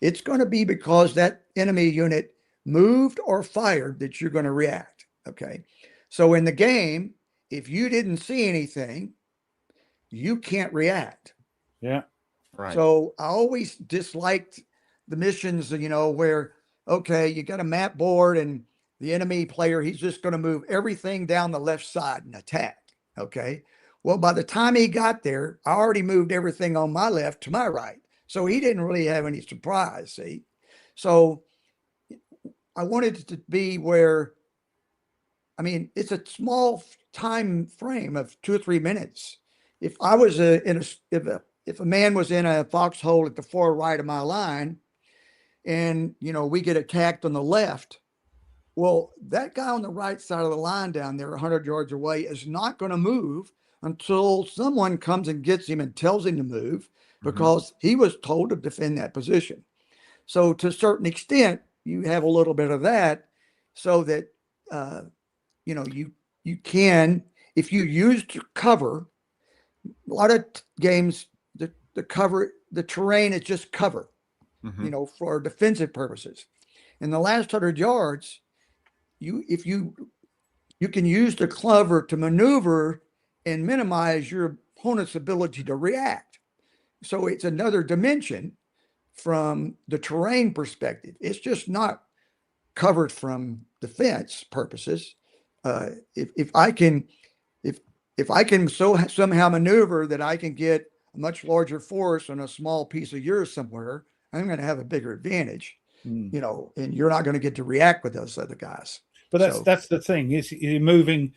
it's going to be because that enemy unit moved or fired that you're going to react. Okay. So in the game, if you didn't see anything, you can't react. Yeah. Right. So I always disliked the missions, where, you got a map board and the enemy player, he's just going to move everything down the left side and attack. Okay. Well, by the time he got there, I already moved everything on my left to my right. So he didn't really have any surprise. See? So I wanted it to be where, it's a small time frame of 2 or 3 minutes. If I was if a man was in a foxhole at the far right of my line and, we get attacked on the left, well, that guy on the right side of the line down there, 100 yards away, is not going to move until someone comes and gets him and tells him to move, because he was told to defend that position. So to a certain extent, you have a little bit of that, so that you can, if you use to cover. A lot of games, the terrain is just cover, for defensive purposes. In the last 100 yards, you can use the cover to maneuver and minimize your opponent's ability to react. So it's another dimension from the terrain perspective. It's just not covered from defense purposes. If I can somehow maneuver that I can get a much larger force on a small piece of yours somewhere, I'm going to have a bigger advantage, and you're not going to get to react with those other guys. But that's the thing, is you're moving.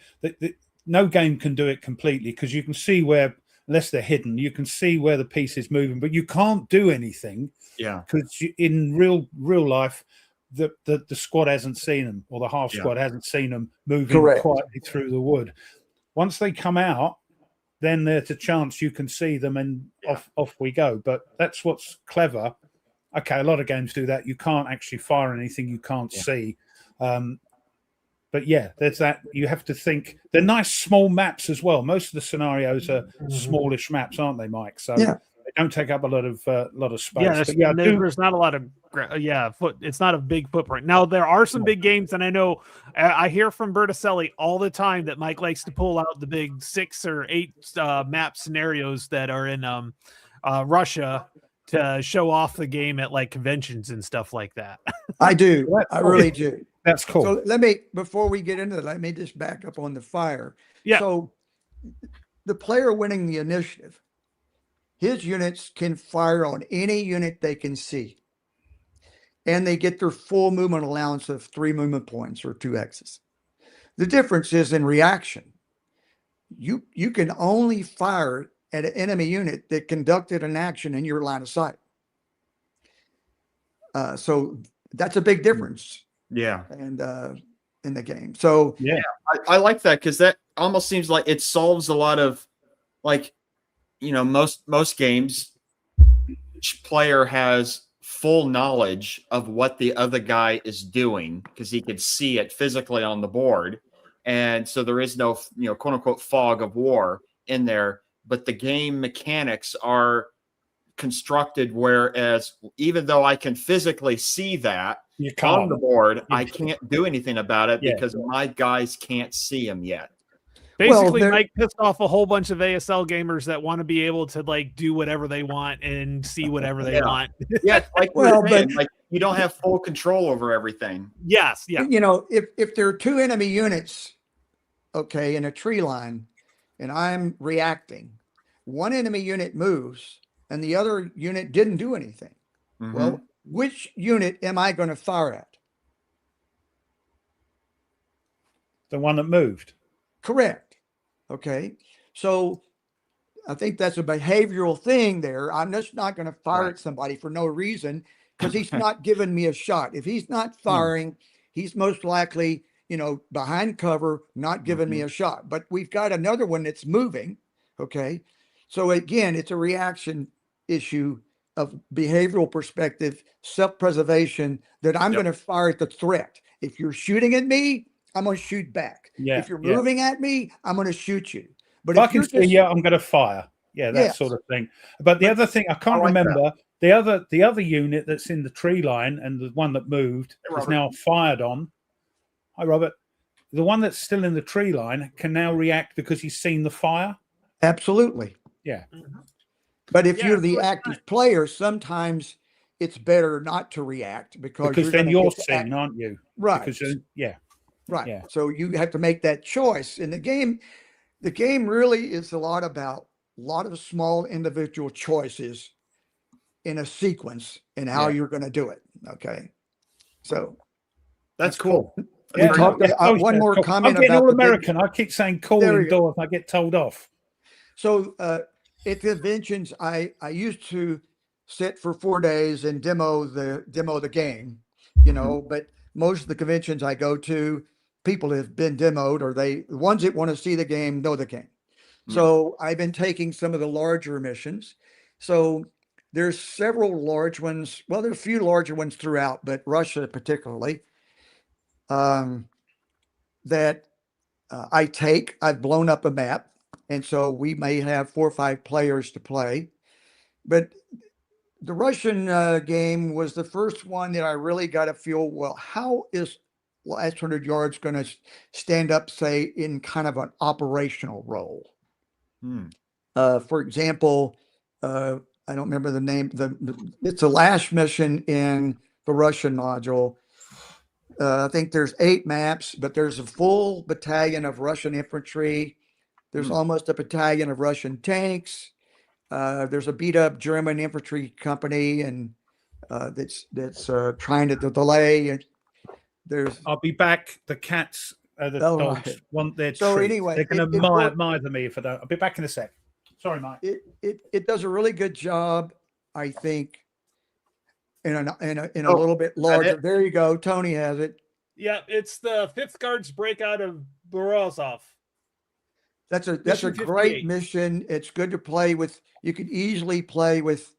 No game can do it completely, because you can see where, unless they're hidden, you can see where the piece is moving, but you can't do anything. Yeah, because in real life, the squad hasn't seen them, or the half squad hasn't seen them moving quietly through the wood. Once they come out, then there's a chance you can see them, and off we go. But that's what's clever. Okay, a lot of games do that. You can't actually fire anything you can't see. But yeah, there's that. You have to think. They're nice small maps as well. Most of the scenarios are smallish maps, aren't they, Mike? So they don't take up a lot of space. There's not a lot of it's not a big footprint. Now there are some big games, and I know I hear from Berticelli all the time that Mike likes to pull out the big 6 or 8 map scenarios that are in Russia to show off the game at like conventions and stuff like that. I do. I really do. That's cool. So before we get into that, let me just back up on the fire. Yeah. So the player winning the initiative, his units can fire on any unit they can see. And they get their full movement allowance of 3 movement points, or 2 X's. The difference is in reaction. You can only fire at an enemy unit that conducted an action in your line of sight. So that's a big difference. Yeah. And in the game. So yeah, I like that, because that almost seems like it solves a lot of, like, most games, each player has full knowledge of what the other guy is doing, because he can see it physically on the board. And so there is no, quote unquote fog of war in there, but the game mechanics are constructed whereas even though I can physically see that on the board, I can't do anything about it because my guys can't see them yet. Basically, Mike pissed off a whole bunch of ASL gamers that want to be able to like do whatever they want and see whatever they want. Yeah, like like you don't have full control over everything. Yes, yeah. If there are 2 enemy units, in a tree line, and I'm reacting, one enemy unit moves and the other unit didn't do anything. Well, which unit am I going to fire at? The one that moved. Correct. Okay. So I think that's a behavioral thing there. I'm just not going to fire at somebody for no reason, because he's not giving me a shot. If he's not firing, he's most likely, behind cover, not giving me a shot. But we've got another one that's moving. Okay. So again, it's a reaction issue of behavioral perspective, self-preservation, that I'm going to fire at the threat. If you're shooting at me, I'm going to shoot back. If you're moving at me, I'm going to shoot you. But if I can say, I'm going to fire. Yeah, that sort of thing. But the other thing, I can't remember, the other unit that's in the tree line and the one that moved is now fired on. Hi, Robert. The one that's still in the tree line can now react because he's seen the fire. Absolutely. Yeah. But if you're the active player, sometimes it's better not to react because then you're seen, aren't you? Right. Because, right. Yeah. So you have to make that choice. In the game really is a lot about a lot of small individual choices in a sequence and how you're going to do it. Okay. So that's cool. One more comment about all American. I keep saying cool indoors. I get told off. So at conventions, I used to sit for 4 days and demo the game, but most of the conventions I go to, people have been demoed, or the ones that want to see the game know the game. So I've been taking some of the larger missions. So there's several large ones. Well, there's a few larger ones throughout, but Russia particularly, that I take. I've blown up a map, and so we may have 4 or 5 players to play. But the Russian game was the first one that I really got to feel, well, how is last 100 yards going to stand up, say, in kind of an operational role? For example, I don't remember the name. It's a last mission in the Russian module. I think there's 8 maps, but there's a full battalion of Russian infantry. There's almost a battalion of Russian tanks. There's a beat up German infantry company, and that's trying to delay. And there's I'll be back. The cats, the dogs right. want their So treat. anyway, They're going to mither me if I don't. I'll be back in a sec. Sorry, Mike. It does a really good job, I think, in a little bit larger. There you go. Tony has it. Yeah, it's the 5th Guards breakout of Borisov. That's a Mission great 58. mission. It's good to play with. You could easily play with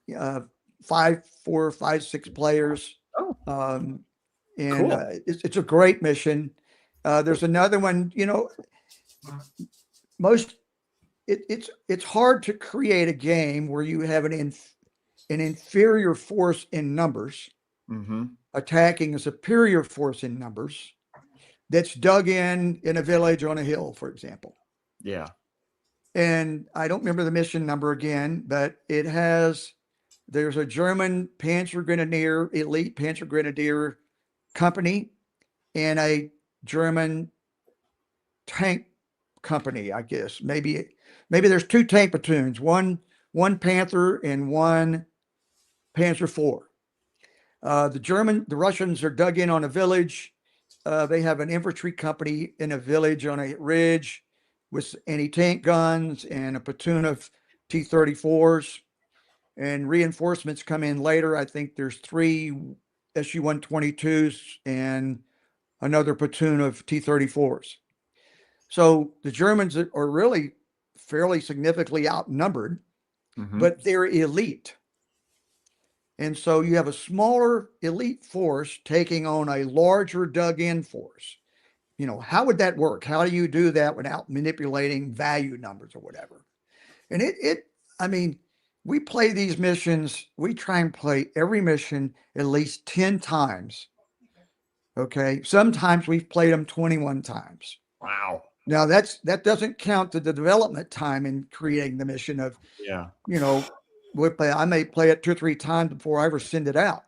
4, 5, 6 players. And Cool. It's a great mission. There's another one. It's hard to create a game where you have an inferior force in numbers attacking a superior force in numbers that's dug in a village on a hill, for example. Yeah. And I don't remember the mission number again, but there's a German elite Panzer Grenadier company and a German tank company, I guess. Maybe there's 2 tank platoons, one Panther and one Panzer IV. The Russians are dug in on a village. They have an infantry company in a village on a ridge with anti-tank guns and a platoon of T-34s, and reinforcements come in later. I think there's 3 Su-122s and another platoon of T-34s. So the Germans are really fairly significantly outnumbered, but they're elite. And so you have a smaller elite force taking on a larger dug-in force. How would that work? How do you do that without manipulating value numbers or whatever? And we play these missions. We try and play every mission at least 10 times. Okay. Sometimes we've played them 21 times. Wow. Now that doesn't count the development time in creating the mission of, I may play it 2 or 3 times before I ever send it out.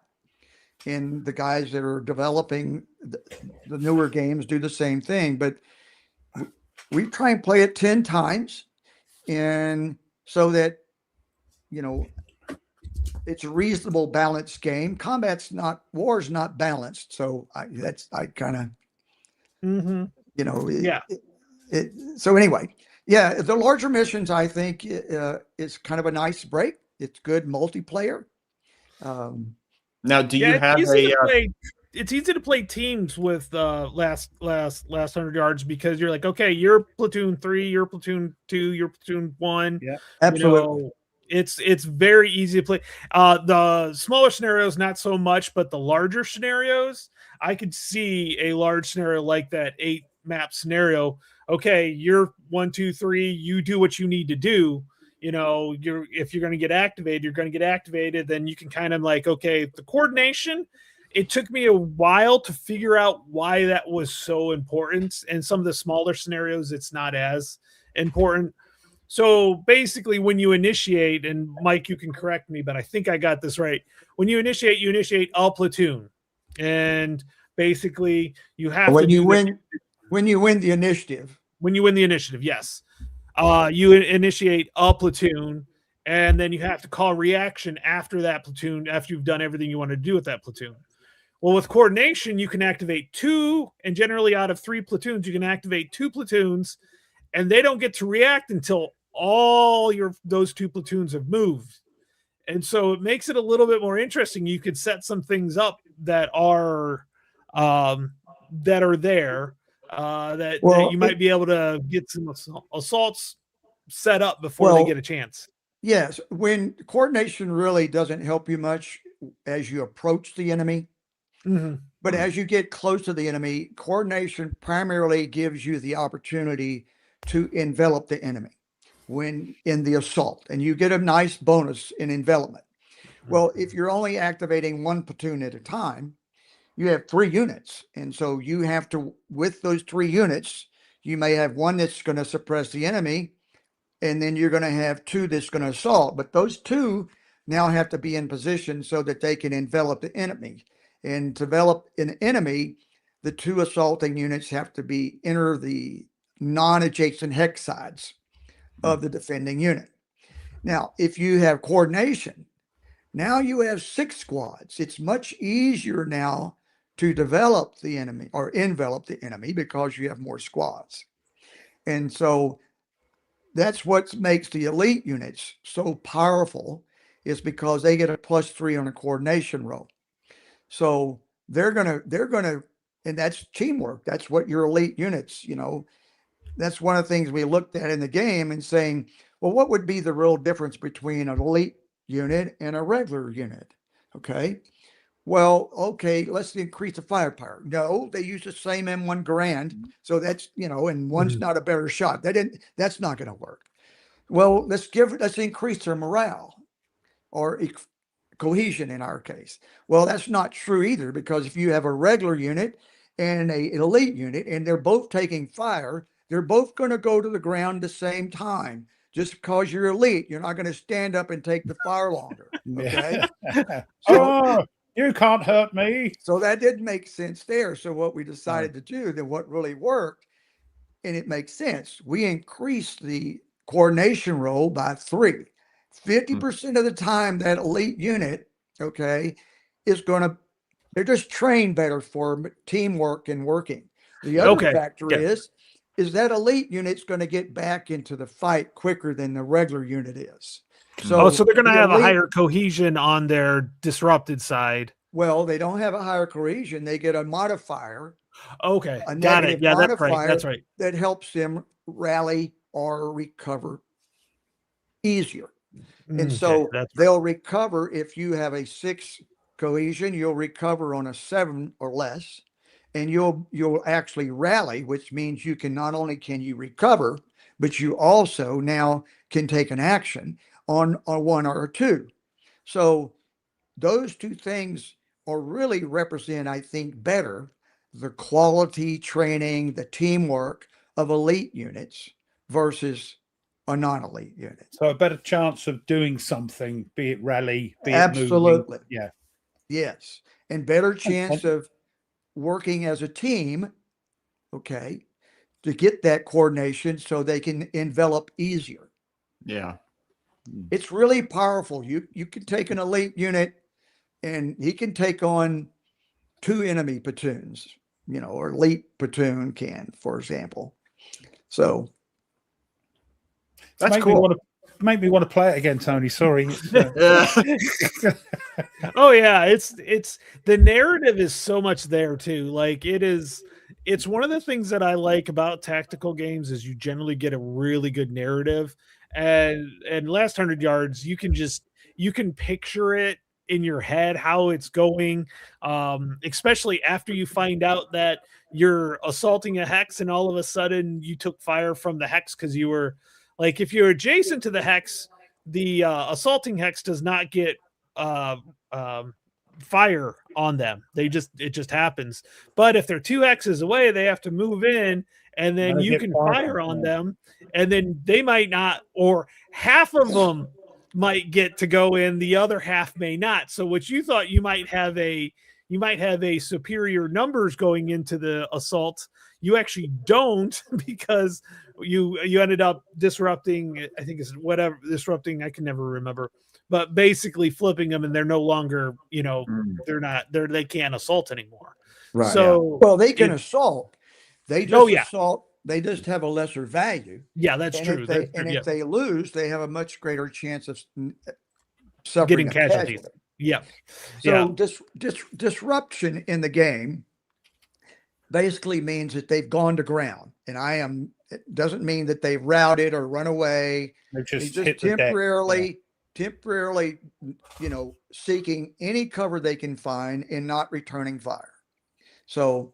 And the guys that are developing the newer games do the same thing, but we try and play it 10 times, and so that, it's a reasonable balanced game. War's not balanced. So so anyway, the larger missions, I think, is kind of a nice break. It's good multiplayer. Now, do you have it's easy to play teams with last 100 yards, because you're like, okay, you're platoon 3, you're platoon 2, you're platoon 1. Yeah, absolutely. It's very easy to play. The smaller scenarios, not so much, but the larger scenarios, I could see a large scenario like that 8 map scenario. Okay, you're 1, 2, 3. You do what you need to do. If you're going to get activated, you're going to get activated. Then you can kind of like, okay, the coordination. It took me a while to figure out why that was so important. And some of the smaller scenarios, it's not as important. So basically, when you initiate, and Mike, you can correct me, but I think I got this right. When you initiate a platoon, and basically you have when you win the initiative. When you win the initiative, yes. You initiate a platoon, and then you have to call reaction after that platoon, after you've done everything you want to do with that platoon. Well, with coordination, you can activate 2, and generally out of 3 platoons, you can activate 2 platoons, and they don't get to react until all those 2 platoons have moved. And so it makes it a little bit more interesting. You could set some things up that are there. That you might be able to get some assaults set up before they Well, get a chance. yes, when coordination really doesn't help you much as you approach the enemy, but as you get close to the enemy, coordination primarily gives you the opportunity to envelop the enemy when in the assault, and you get a nice bonus in envelopment. Well, if you're only activating one platoon at a time, you have 3 units. And so you have to, with those 3 units, you may have one that's going to suppress the enemy, and then you're going to have 2 that's going to assault. But those 2 now have to be in position so that they can envelop the enemy. And to develop an enemy, the 2 assaulting units have to be enter the non-adjacent hex sides of the defending unit. Now, if you have coordination, now you have 6 squads. It's much easier now to develop the enemy or envelop the enemy because you have more squads. And so that's what makes the elite units so powerful, is because they get a +3 on a coordination roll. So they're gonna, and that's teamwork. That's what your elite units, that's one of the things we looked at in the game and saying, well, what would be the real difference between an elite unit and a regular unit? Okay. Well, okay, let's increase the firepower. No, they use the same M1 Garand. So that's, and one's not a better shot. That's not going to work. Well, let's increase their morale or cohesion in our case. Well, that's not true either, because if you have a regular unit and an elite unit and they're both taking fire, they're both going to go to the ground at the same time. Just because you're elite, you're not going to stand up and take the fire longer. Okay. Oh, you can't hurt me. So that didn't make sense there. So what we decided to do, then what really worked, and it makes sense, we increased the coordination roll by 3. 50% of the time that elite unit, okay, they're just trained better for teamwork and working. The other factor is that elite unit's going to get back into the fight quicker than the regular unit is. So they're going to have a higher cohesion on their disrupted side. Well, they don't have a higher cohesion. They get a modifier. Okay, a got it. Yeah, modifier that's right. That helps them rally or recover easier. And so they'll recover. If you have a 6 cohesion, you'll recover on a 7 or less, and you'll actually rally, which means you can, not only can you recover, but you also now can take an action on a 1 or a 2. So those 2 things are really represent, I think, better the quality training, the teamwork of elite units versus a non-elite unit. So a better chance of doing something, be it rally, be Absolutely. it moving. Yeah. Yes. And better chance of working as a team, okay, to get that coordination so they can envelop easier. Yeah. It's really powerful. You can take an elite unit and he can take on 2 enemy platoons, or elite platoon can, for example. So that's cool. Make me want to play it again, Tony. Sorry. Oh yeah, it's the narrative is so much there too. Like it's one of the things that I like about tactical games is you generally get a really good narrative, and Last 100 Yards you can picture it in your head how it's going, especially after you find out that you're assaulting a hex and all of a sudden you took fire from the hex because you were like, if you're adjacent to the hex, the assaulting hex does not get fire on them. It just happens. But if they're 2 hexes away, they have to move in, and then you can fire on them, and then they might not, or half of them might get to go in, the other half may not. So what you thought you might have a superior numbers going into the assault, you actually don't, because you ended up disrupting, I think it's whatever disrupting, I can never remember, but basically flipping them, and they're no longer, they can't assault anymore. Right. So well, they can assault. They just assault. They just have a lesser value. Yeah, that's true. If they lose, they have a much greater chance of suffering getting casualties. Yeah. So disruption in the game basically means that they've gone to ground. And it doesn't mean that they've routed or run away. They They just just hit the deck. temporarily, seeking any cover they can find and not returning fire. So,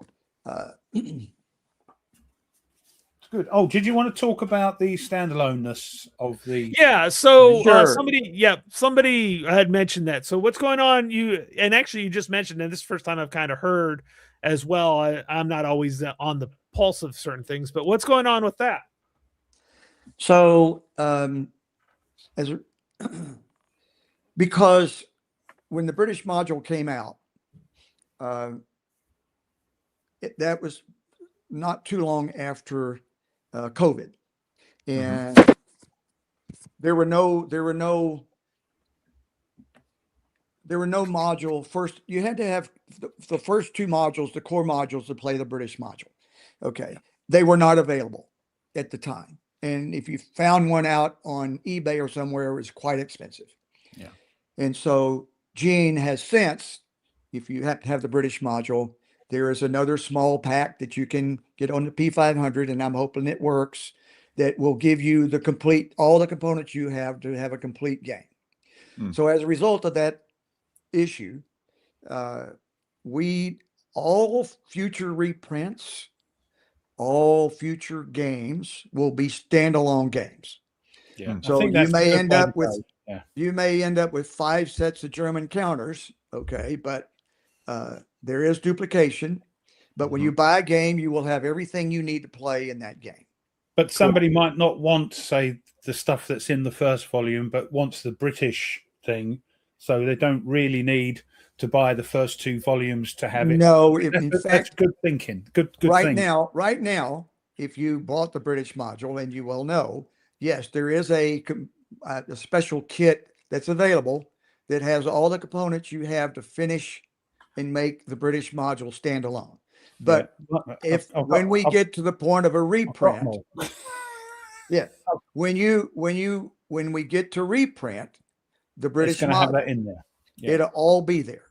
Good. Oh, did you want to talk about the standaloneness of the? Yeah. So Sure. somebody had mentioned that. So what's going on? And actually you just mentioned, and this is the first time I've kind of heard as well. I'm not always on the pulse of certain things, but what's going on with that? So, because when the British module came out, that was not too long after COVID, and there were no module. First, you had to have the first two modules, the core modules, to play the British module. Okay, they were not available at the time, and if you found one out on eBay or somewhere, it was quite expensive. Yeah, and so Gene has since, if you have to have the British module, there is another small pack that you can get on the P500, and I'm hoping it works, that will give you all the components you have to have a complete game. So as a result of that issue, all future reprints, all future games will be standalone games. Yeah. So you may end up with 5 sets of German counters. Okay. But there is duplication, but when you buy a game, you will have everything you need to play in that game. But somebody might not want, say, the stuff that's in the first volume, but wants the British thing. So they don't really need to buy the first 2 volumes to have it. No, that's good thinking. Good right thing. Right now, if you bought the British module, and you will know, yes, there is a special kit that's available that has all the components you have to finish and make the British module standalone. But when we get to the point of a reprint, when we get to reprint, the British module, have that in there. Yeah. It'll all be there.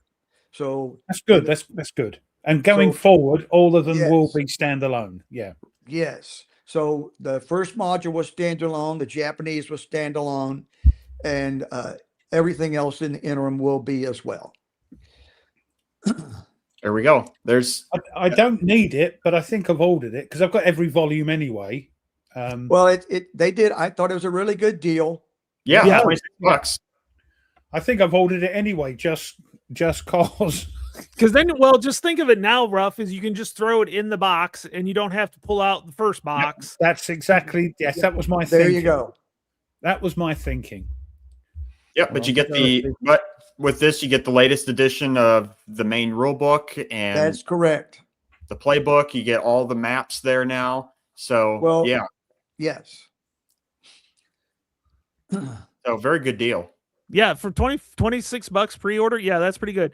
So that's good. That's good. And going forward, all of them will be standalone. Yeah. Yes. So the first module was standalone. The Japanese was standalone, and everything else in the interim will be as well. There we go. I don't need it, but I think I've ordered it because I've got every volume anyway. Well, they did. I thought it was a really good deal. Yeah, $26. I think I've ordered it anyway, just cause. Because then, just think of it now, Ruff, is you can just throw it in the box and you don't have to pull out the first box. That's exactly, that was my thinking. There you go. That was my thinking. Yep, but you get but with this, you get the latest edition of the main rule book, and that's correct. The playbook, you get all the maps there now. So, yes. So very good deal. Yeah, for $26 pre-order. Yeah, that's pretty good.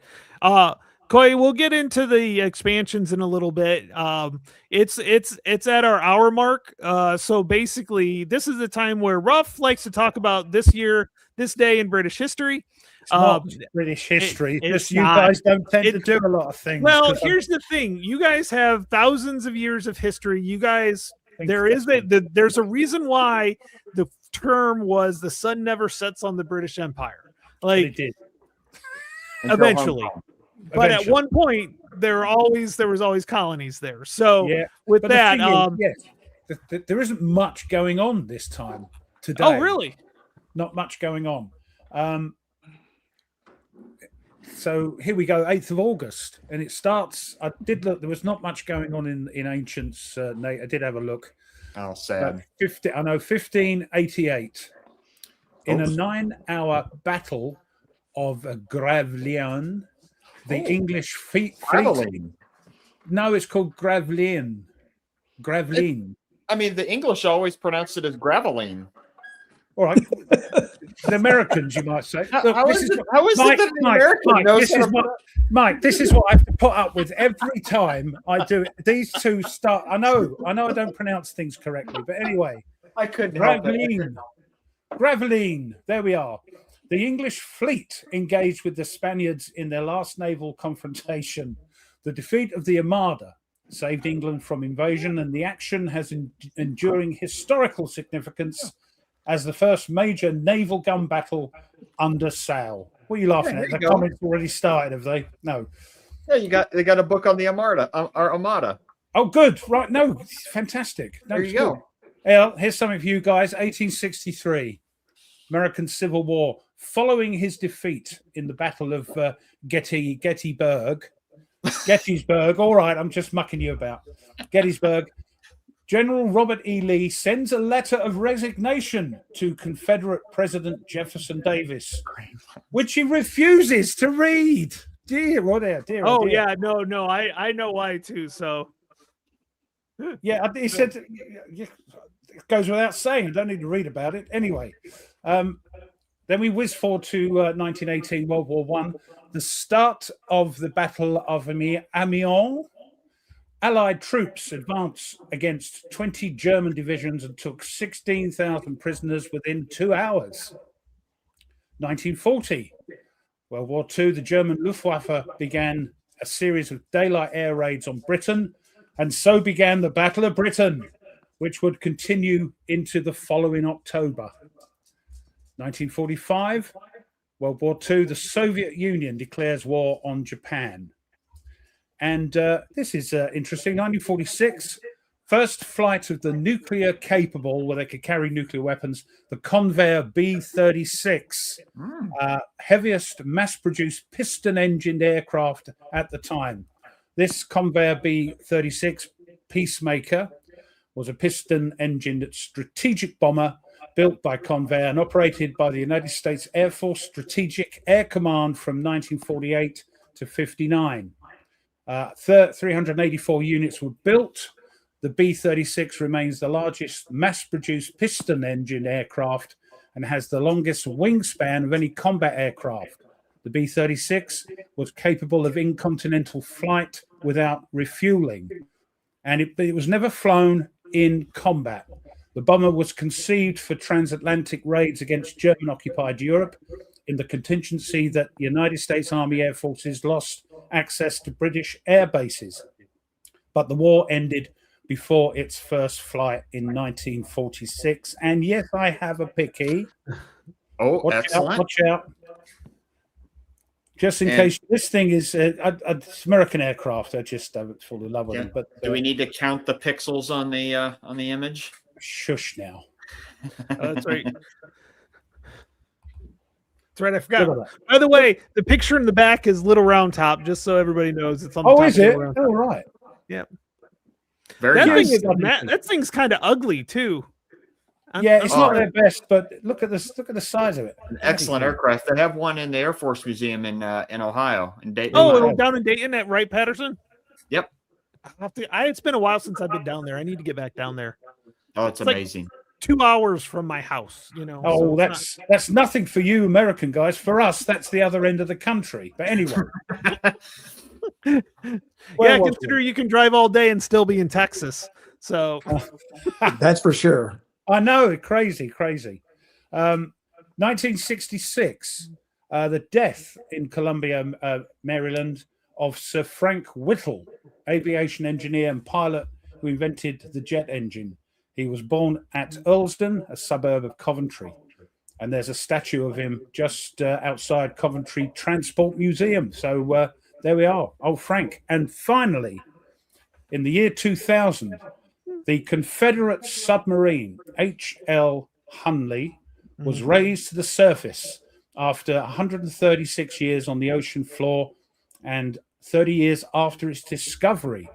Coy, we'll get into the expansions in a little bit. It's at our hour mark. So basically, this is the time where Ruff likes to talk about this day in British history. It's not British history. Just you guys don't tend to do a lot of things. Well, here's the thing: you guys have thousands of years of history. You guys, there's a reason why the term was "the sun never sets on the British Empire." Like it did eventually. But at one point, there was always colonies there. So with that, there isn't much going on this time today. Oh, really? Not much going on. So here we go, 8th of August, and it starts. I did look. There was not much going on in Ancients. Nate, I did have a look. Oh, sad. 1588. In a 9-hour battle of Gravelines, the English fleet. No, it's called Gravelines. Gravelines. I mean, the English always pronounce it as Gravelines. All right. The Americans, you might say. Look, how is it that an American knows Mike, this is what I have to put up with every time I do it. These two start. I know I don't pronounce things correctly, but anyway. I couldn't help it. Gravelines. There we are. The English fleet engaged with the Spaniards in their last naval confrontation. The defeat of the Armada saved England from invasion, and the action has enduring historical significance as the first major naval gun battle under sail. What are you laughing at? The comments already started, have they? No. Yeah, they got a book on the Armada. Armada. Oh, good. Right. No, fantastic. No, there you go. Well, here's something for you guys. 1863, American Civil War. Following his defeat in the Battle of Gettysburg. All right, I'm just mucking you about. Gettysburg. General Robert E. Lee sends a letter of resignation to Confederate President Jefferson Davis, which he refuses to read. Dear, oh dear, dear. Oh, dear. yeah, no, I know why too. So, yeah, he said it goes without saying. Don't need to read about it anyway. Then we whiz forward to 1918, World War One, the start of the Battle of Amiens. Allied troops advanced against 20 German divisions and took 16,000 prisoners within 2 hours. 1940, World War II, the German Luftwaffe began a series of daylight air raids on Britain, and so began the Battle of Britain, which would continue into the following October. 1945, World War II, the Soviet Union declares war on Japan. And this is interesting. 1946, first flight of the nuclear-capable, where they could carry nuclear weapons, the Convair B-36, heaviest mass-produced piston-engined aircraft at the time. This Convair B-36 Peacemaker was a piston-engined strategic bomber built by Convair and operated by the United States Air Force Strategic Air Command from 1948 to 59. 384 units were built. The B-36 remains the largest mass-produced piston-engine aircraft and has the longest wingspan of any combat aircraft. The B-36 was capable of intercontinental flight without refueling, and it was never flown in combat. The bomber was conceived for transatlantic raids against German-occupied Europe in the contingency that the United States Army Air Forces lost access to British air bases. But the war ended before its first flight in 1946. And yes, I have a picky. Oh, watch excellent. Out, watch out. Just in case this thing is it's American aircraft. I just don't fall in love with them. But do we need to count the pixels on the image? Shush now. That's right. That's right. I forgot. By the way, the picture in the back is Little Round Top, just so everybody knows it's on the top. Oh, is it? Oh, right. Yeah. Very that nice. That thing's kind of ugly too. Yeah, it's not their best, but look at this. Look at the size of it. An excellent aircraft. They have one in the Air Force Museum in Ohio, in Dayton. Oh, Ohio. down in Dayton at Wright-Patterson. Yep. It's been a while since I've been down there. I need to get back down there. Oh, it's amazing. Like 2 hours from my house, you know. Oh, so that's nothing for you American guys. For us, that's the other end of the country. But anyway. Yeah, consider you can drive all day and still be in Texas. So that's for sure. I know, crazy. 1966, the death in Columbia, Maryland, of Sir Frank Whittle, aviation engineer and pilot who invented the jet engine. He was born at Earlsdon, a suburb of Coventry, and there's a statue of him just outside Coventry Transport Museum. So there we are, old Frank. And finally, in the year 2000, the Confederate submarine H.L. Hunley was raised to the surface after 136 years on the ocean floor and 30 years after its discovery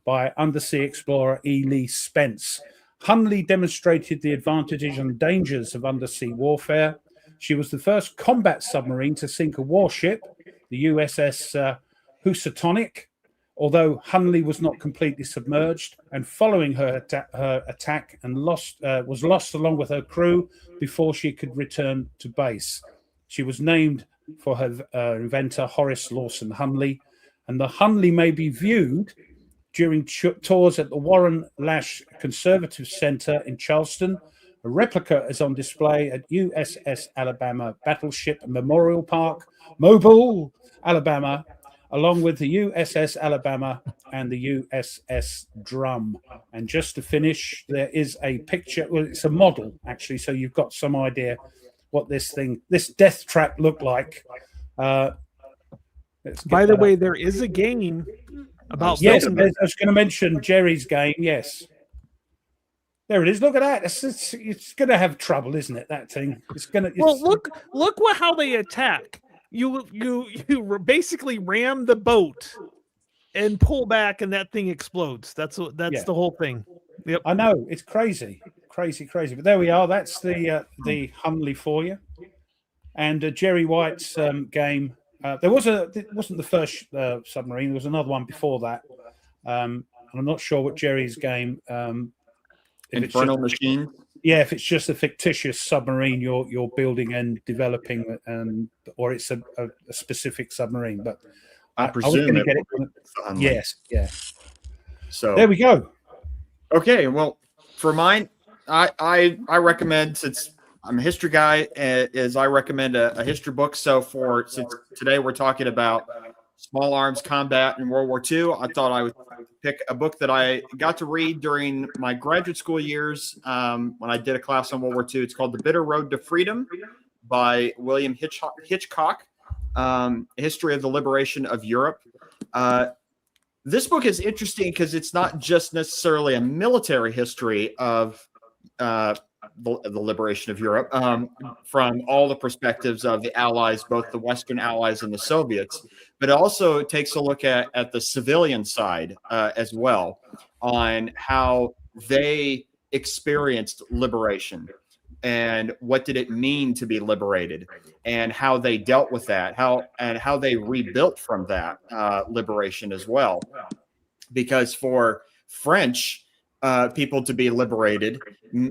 by undersea explorer E. Lee Spence. Hunley demonstrated the advantages and dangers of undersea warfare. She was the first combat submarine to sink a warship, the USS Housatonic, although Hunley was not completely submerged, and following her attack and was lost along with her crew before she could return to base. She was named for her inventor, Horace Lawson Hunley, and the Hunley may be viewed during tours at the Warren Lash Conservative Center in Charleston. A replica is on display at USS Alabama Battleship Memorial Park, Mobile, Alabama, along with the USS Alabama and the USS Drum. And just to finish, there is a picture. Well, it's a model, actually, so you've got some idea what this death trap looked like. By the way, there is a game about yes, I building was going to mention Jerry's game. Yes, there it is. Look at that. It's going to have trouble, isn't it? That thing. It's going to. Well, look how they attack. You basically ram the boat and pull back, and that thing explodes. That's the whole thing. Yep. I know, it's crazy. But there we are. That's the Hunley for you. And Jerry White's game. It wasn't the first submarine. There was another one before that. And I'm not sure what Jerry's game. Infernal Machine. Yeah, if it's just a fictitious submarine you're building and developing, or it's a specific submarine. But I presume get it. Yes, yeah. So there we go. Okay, well, for mine, I recommend, since I'm a history guy, I recommend a history book. So since today we're talking about small arms combat in World War II, I thought I would pick a book that I got to read during my graduate school years when I did a class on World War II. It's called The Bitter Road to Freedom by William Hitchcock, History of the Liberation of Europe. This book is interesting because it's not just necessarily a military history of the liberation of Europe from all the perspectives of the Allies, both the Western Allies and the Soviets, but it also takes a look at the civilian side as well, on how they experienced liberation and what did it mean to be liberated, and how they dealt with that, how they rebuilt from that liberation as well. Because for French people to be liberated,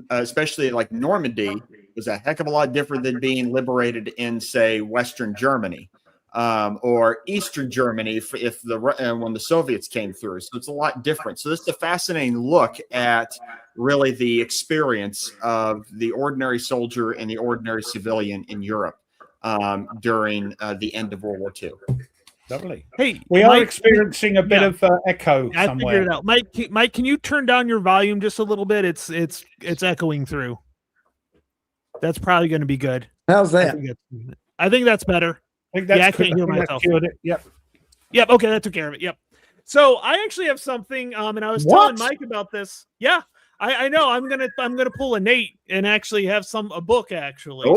especially like Normandy, was a heck of a lot different than being liberated in, say, Western Germany or Eastern Germany when the Soviets came through. So it's a lot different. So this is a fascinating look at really the experience of the ordinary soldier and the ordinary civilian in Europe during the end of World War II. Lovely. Hey, we are experiencing a bit of echo I somewhere. figured it out. Mike, can you turn down your volume just a little bit? It's echoing through. That's probably going to be good. How's that? I think that's better. I can't hear myself. Yep. Okay, that took care of it. Yep. So I actually have something, and I was telling Mike about this. Yeah, I know. I'm gonna pull a Nate and actually have a book actually.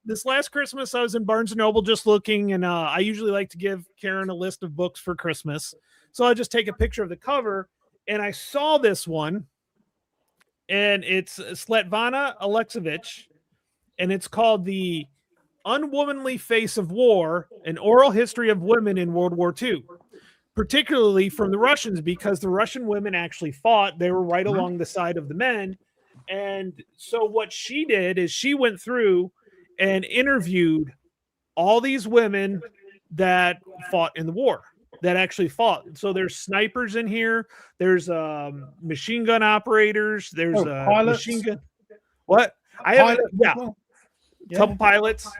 This last Christmas I was in Barnes and Noble just looking, and I usually like to give Karen a list of books for Christmas. So I just take a picture of the cover, and I saw this one, and it's Svetlana Alexievich, and it's called The Unwomanly Face of War: An Oral History of Women in World War II. Particularly from the Russians, because the Russian women actually fought. They were right along the side of the men. And so what she did is she went through and interviewed all these women that fought in the war, that actually fought. So there's snipers in here. There's machine gun operators. There's pilots. Machine gun. What? I have a couple pilots.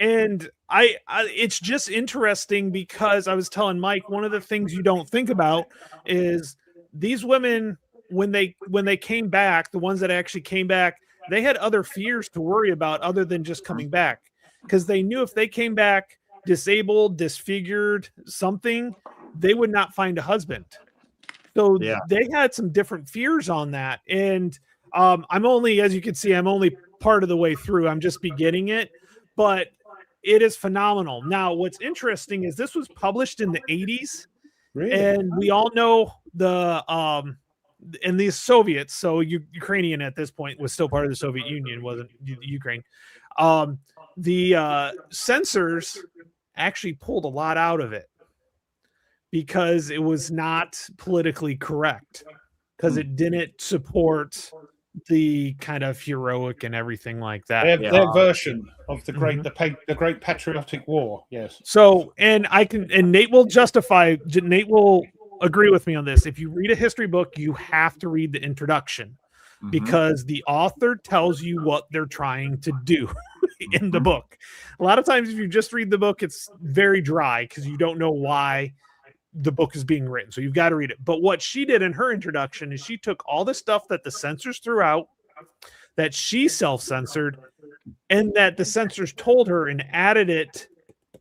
And I it's just interesting because I was telling Mike, one of the things you don't think about is these women, when they came back, the ones that actually came back, they had other fears to worry about other than just coming back, because they knew if they came back disabled, disfigured, something, they would not find a husband. So they had some different fears on that. And I'm only, as you can see, I'm only part of the way through. I'm just beginning it, but it is phenomenal. Now, what's interesting is this was published in the 80s, really? And we all know the Soviets. So Ukrainian at this point was still part of the Soviet Union, wasn't Ukraine. The censors actually pulled a lot out of it because it was not politically correct, because it didn't support the kind of heroic and everything like that. Their version of the great patriotic war. Yes. So, and Nate will Nate will agree with me on this. If you read a history book, you have to read the introduction, because the author tells you what they're trying to do in the book. A lot of times, if you just read the book, it's very dry because you don't know why the book is being written. So you've got to read it. But what she did in her introduction is she took all the stuff that the censors threw out, that she self-censored, and that the censors told her, and added it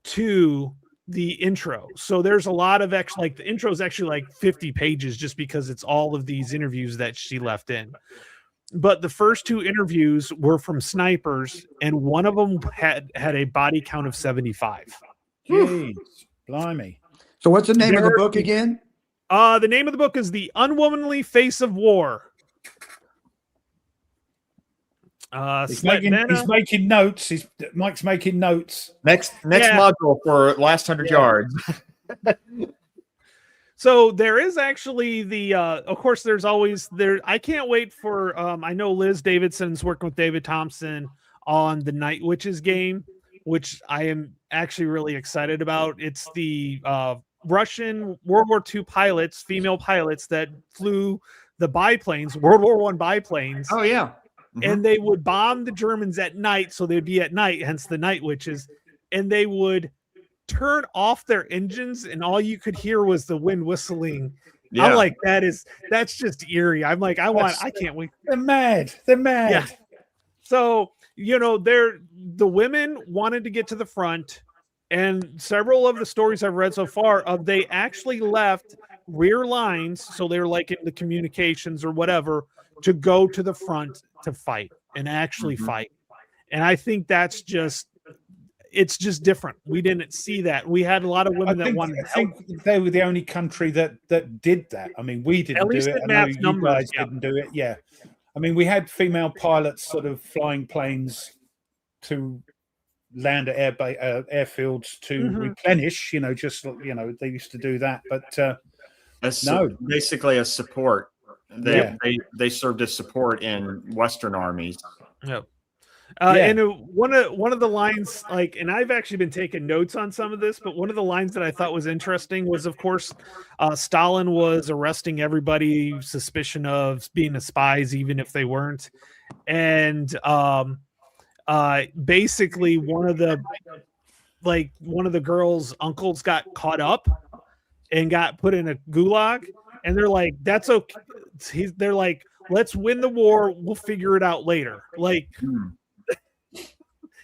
to the intro. So there's a lot of actually, like, the intro is actually like 50 pages just because it's all of these interviews that she left in. But the first 2 interviews were from snipers, and one of them had a body count of 75. Jeez, blimey. So what's the name of the book again? The name of the book is The Unwomanly Face of War. He's making notes. Mike's making notes. Next module for last 100 yards. So there is actually the of course there's always there. I can't wait for I know Liz Davidson's working with David Thompson on the Night Witches game, which I am actually really excited about. It's the Russian World War II pilots, female pilots that flew the biplanes, World War I biplanes. Oh yeah. And they would bomb the Germans at night, so they'd be at night, hence the Night Witches, and they would turn off their engines, and all you could hear was the wind whistling. Yeah. I'm like, that's just eerie. I'm like, I can't wait. They're mad. Yeah. So, the women wanted to get to the front, and several of the stories I've read so far they actually left rear lines, so they're like in the communications or whatever, to go to the front to fight and actually fight. And I think it's just different. We didn't see that. We had a lot of women that wanted to help. I think they were the only country that did that. I mean, we didn't do it. I know you guys didn't do it. Yeah. I mean, we had female pilots sort of flying planes to land at airfields to replenish, they used to do that. But basically a support. They served as support in Western armies. Yep. And one of the lines, like, and I've actually been taking notes on some of this, but one of the lines that I thought was interesting was, of course, Stalin was arresting everybody suspicion of being spies, even if they weren't. And basically one of the girls' uncles got caught up and got put in a gulag. And they're like, that's okay. They're like, let's win the war. We'll figure it out later. Like,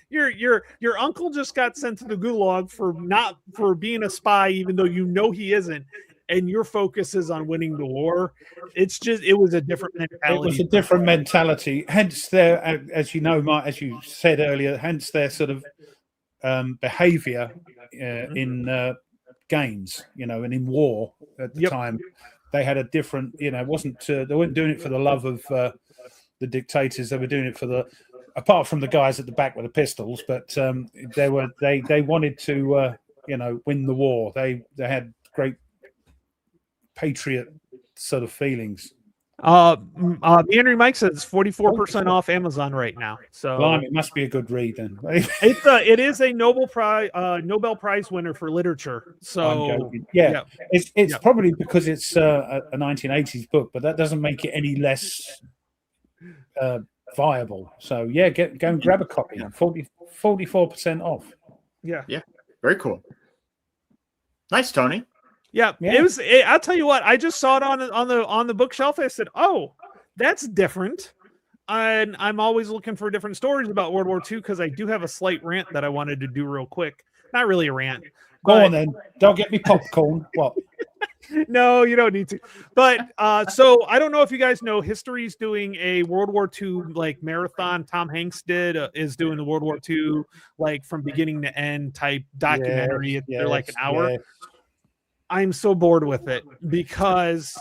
your uncle just got sent to the gulag for being a spy, even though he isn't. And your focus is on winning the war. It was a different mentality. It was a different mentality. Hence their, as you know, Mark, as you said earlier, hence their sort of behavior in games, and in war at the time. They had a different, it wasn't, they weren't doing it for the love of the dictators. They were doing it for apart from the guys at the back with the pistols, but they wanted to, win the war. They had great patriot sort of feelings. Andrew Mike says it's 44% off Amazon right now. So Blimey, it must be a good read then. It is a Nobel Prize winner for literature. So it's probably because it's a 1980s book, but that doesn't make it any less viable. So go and grab a copy. 44% off. Yeah. Very cool. Nice, Tony. Yeah, it was. I'll tell you what. I just saw it on the bookshelf. I said, "Oh, that's different." And I'm always looking for different stories about World War II because I do have a slight rant that I wanted to do real quick. Not really a rant. Go on then. Don't get me popcorn. What? No, you don't need to. But so I don't know if you guys know, History's doing a World War II marathon. Tom Hanks is doing the World War II from beginning to end type documentary. They're like an hour. Yes. I'm so bored with it because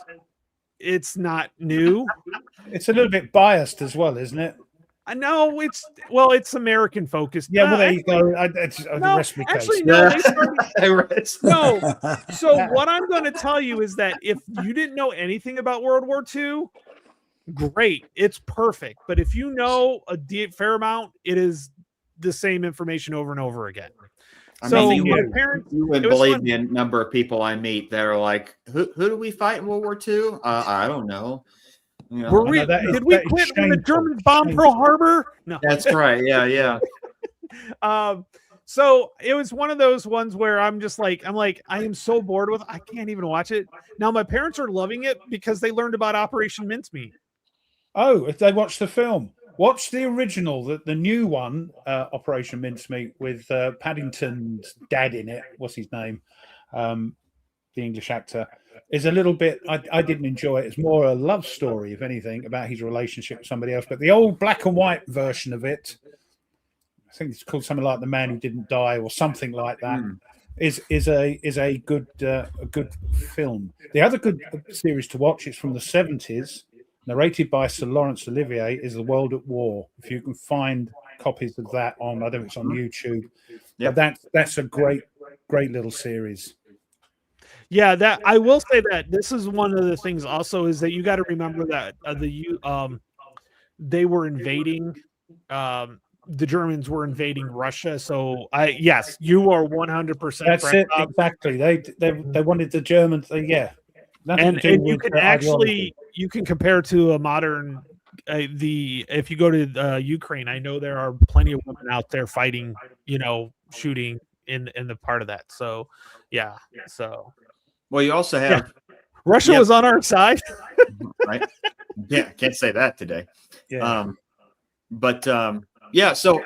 it's not new. It's a little bit biased as well, isn't it? I know it's American focused. Yeah, well, there you go. The rest of actually, no. No. So what I'm going to tell you is that if you didn't know anything about World War II, great, it's perfect. But if you know a fair amount, it is the same information over and over again. My parents, you wouldn't believe the number of people I meet that are like, who do we fight in World War II? I don't know. Did we quit when the Germans bombed Pearl Harbor? No, that's right. Yeah. So it was one of those ones where I'm like, I am so bored with it, I can't even watch it. Now my parents are loving it because they learned about Operation Mincemeat. Oh, if they watch the film, watch the original, the new one, Operation Mincemeat, with Paddington's dad in it. What's his name? The English actor is a little bit. I didn't enjoy it. It's more a love story, if anything, about his relationship with somebody else. But the old black and white version of it, I think it's called something like "The Man Who Didn't Die" or something like that. Is a good film. The other good series to watch is from the 70s, narrated by Sir Laurence Olivier, is The World at War. If you can find copies of that on, I don't know if it's on YouTube. Yep. But that's a great little series. Yeah, that I will say that this is one of the things also is that you got to remember that they were invading the Germans were invading Russia. So yes, you are 100%. That's it. Exactly. They wanted the Germans. Yeah. And you can actually compare to a modern if you go to Ukraine, I know there are plenty of women out there fighting, shooting in the part of that. So yeah. So well, you also have Russia was on our side. Right? Yeah, can't say that today. Yeah. Yeah, so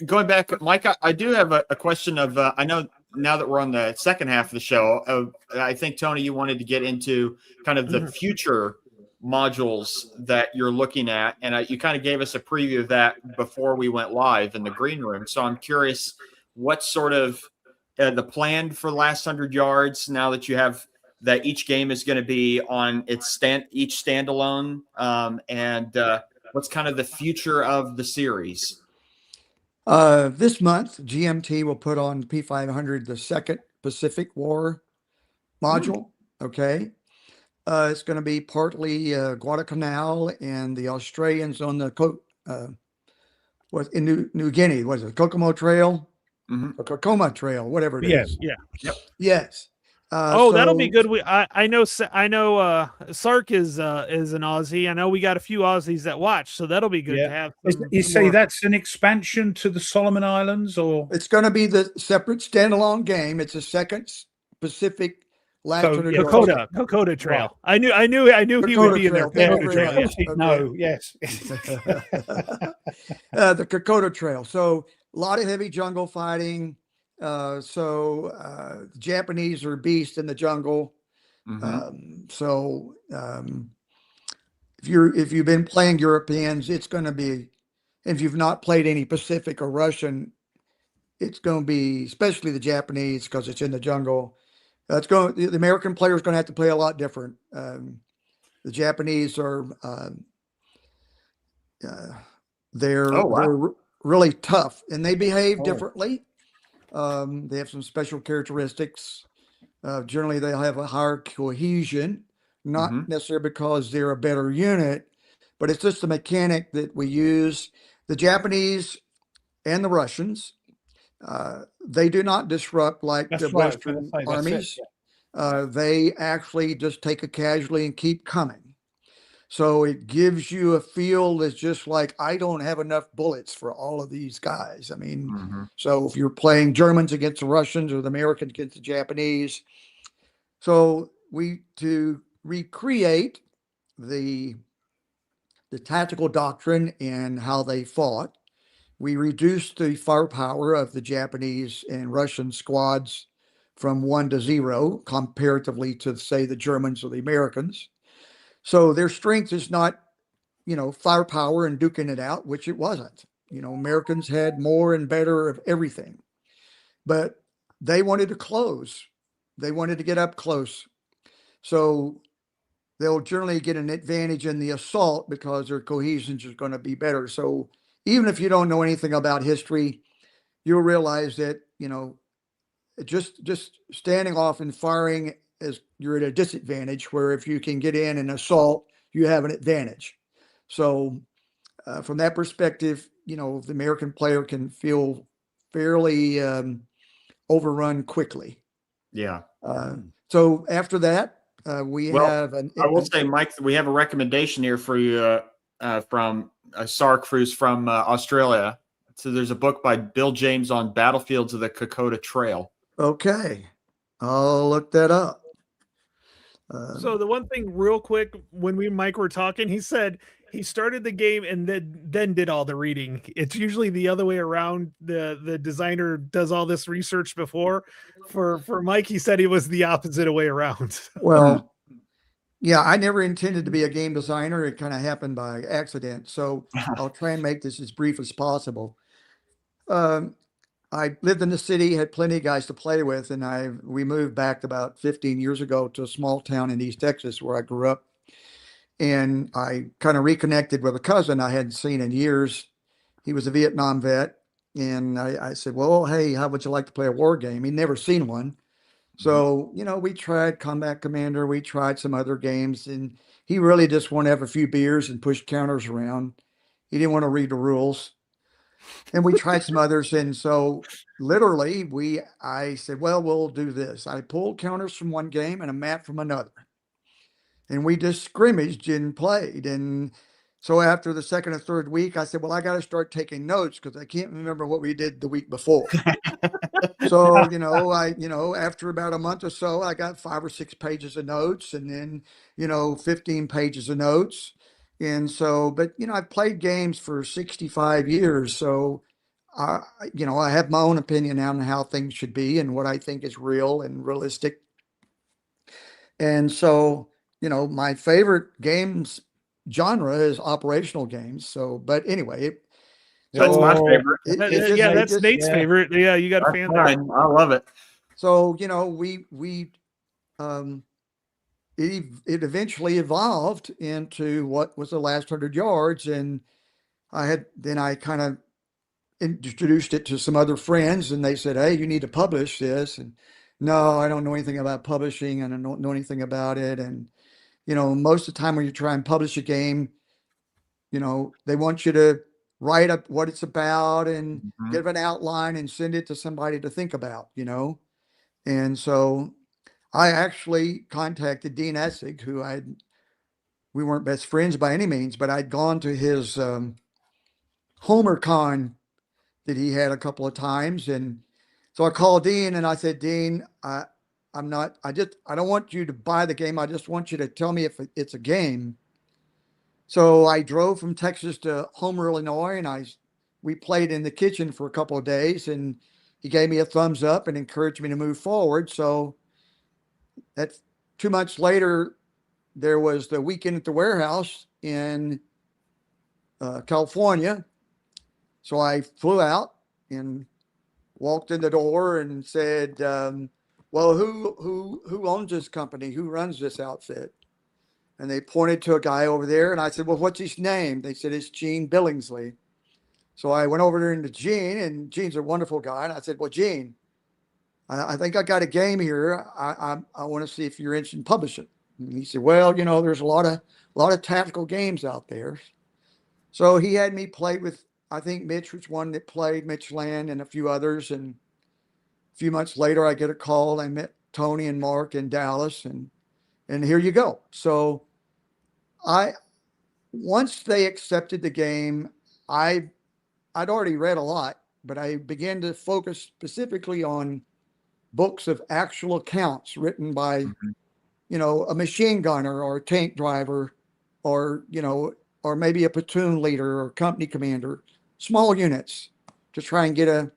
going back, Mike, I do have a question of I know now that we're on the second half of the show, I think, Tony, you wanted to get into kind of the future modules that you're looking at, and you kind of gave us a preview of that before we went live in the green room. So I'm curious what sort of the plan for the last 100 yards now that you have that each game is going to be on each standalone, and what's kind of the future of the series? This month, GMT will put on P500 the second Pacific War module. Okay. It's going to be partly Guadalcanal and the Australians on the in New Guinea. Was it Kokomo Trail? Or Kokoma Trail, whatever it is. Yeah. Yep. Yes. That'll be good. I know Sark is an Aussie. I know we got a few Aussies that watch, so that'll be good to have. You say that's an expansion to the Solomon Islands, or it's going to be the separate standalone game. It's a second Pacific Kokota Trail. Right. I knew he would be in there. Trail. No, yes. The Kokota Trail. So a lot of heavy jungle fighting. The Japanese are beasts in the jungle. If you've been playing Europeans, it's going to be, if you've not played any Pacific or Russian, it's going to be, especially the Japanese, because it's in the jungle. The American player is going to have to play a lot different. The Japanese are, they're really tough, and they behave differently. They have some special characteristics. Generally, they'll have a higher cohesion, not necessarily because they're a better unit, but it's just the mechanic that we use. The Japanese and the Russians, they do not disrupt like the Western armies. They actually just take a casualty and keep coming. So it gives you a feel that's just like, I don't have enough bullets for all of these guys. I mean, so if you're playing Germans against the Russians or the Americans against the Japanese, so to recreate the tactical doctrine and how they fought, we reduced the firepower of the Japanese and Russian squads from 1 to 0 comparatively to, say, the Germans or the Americans. So their strength is not, firepower and duking it out, which it wasn't. Americans had more and better of everything, but they wanted to close. They wanted to get up close. So they'll generally get an advantage in the assault because their cohesion is going to be better. So even if you don't know anything about history, you'll realize that, just standing off and firing, as you're at a disadvantage, where if you can get in and assault, you have an advantage. So from that perspective, the American player can feel fairly overrun quickly. Yeah. So after that, I will say, Mike, we have a recommendation here for you from Sark, who's from Australia, So there's a book by Bill James on Battlefields of the Kokoda Trail. Okay, I'll look that up. So the one thing real quick, when we and Mike were talking, he said he started the game and then did all the reading. It's usually the other way around. The designer does all this research before. For Mike, he said it was the opposite way around. Well, yeah, I never intended to be a game designer. It kind of happened by accident. So I'll try and make this as brief as possible. I lived in the city, had plenty of guys to play with, and we moved back about 15 years ago to a small town in East Texas where I grew up. And I kind of reconnected with a cousin I hadn't seen in years. He was a Vietnam vet. And I said, well, hey, how would you like to play a war game? He'd never seen one. So, we tried Combat Commander, we tried some other games, and he really just wanted to have a few beers and push counters around. He didn't want to read the rules. And we tried some others. And so literally I said, well, we'll do this. I pulled counters from one game and a map from another. And we just scrimmaged and played. And so after the second or third week, I said, well, I got to start taking notes because I can't remember what we did the week before. So, after about a month or so, I got 5 or 6 pages of notes and then, 15 pages of notes. And so, but, I've played games for 65 years. So, I have my own opinion on how things should be and what I think is real and realistic. And so, my favorite games genre is operational games. So, but anyway, That's my favorite. That's Nate's favorite. Yeah, you got a fan there. I love it. So, it eventually evolved into what was the last 100 yards. And I kind of introduced it to some other friends and they said, hey, you need to publish this. And no, I don't know anything about publishing and I don't know anything about it. And, most of the time when you try and publish a game, they want you to write up what it's about and give an outline and send it to somebody to think about, And so I actually contacted Dean Essig, we weren't best friends by any means, but I'd gone to his HomerCon that he had a couple of times. And so I called Dean and I said, Dean, I don't want you to buy the game. I just want you to tell me if it's a game. So I drove from Texas to Homer, Illinois, and we played in the kitchen for a couple of days, and he gave me a thumbs up and encouraged me to move forward. So that's 2 months later, there was the weekend at the warehouse in California. So I flew out and walked in the door and said, well, who owns this company? Who runs this outfit? And they pointed to a guy over there. And I said, well, what's his name? They said, it's Gene Billingsley. So I went over there to Gene, and Gene's a wonderful guy. And I said, well, Gene, I think I got a game here. I want to see if you're interested in publishing. And he said, well, there's a lot of tactical games out there. So he had me play with, I think Mitch was one that played, Mitch Land and a few others. And a few months later, I get a call. I met Tony and Mark in Dallas, and here you go. So once they accepted the game, I'd already read a lot, but I began to focus specifically on books of actual accounts written by, a machine gunner or a tank driver or maybe a platoon leader or company commander, small units, to try and get a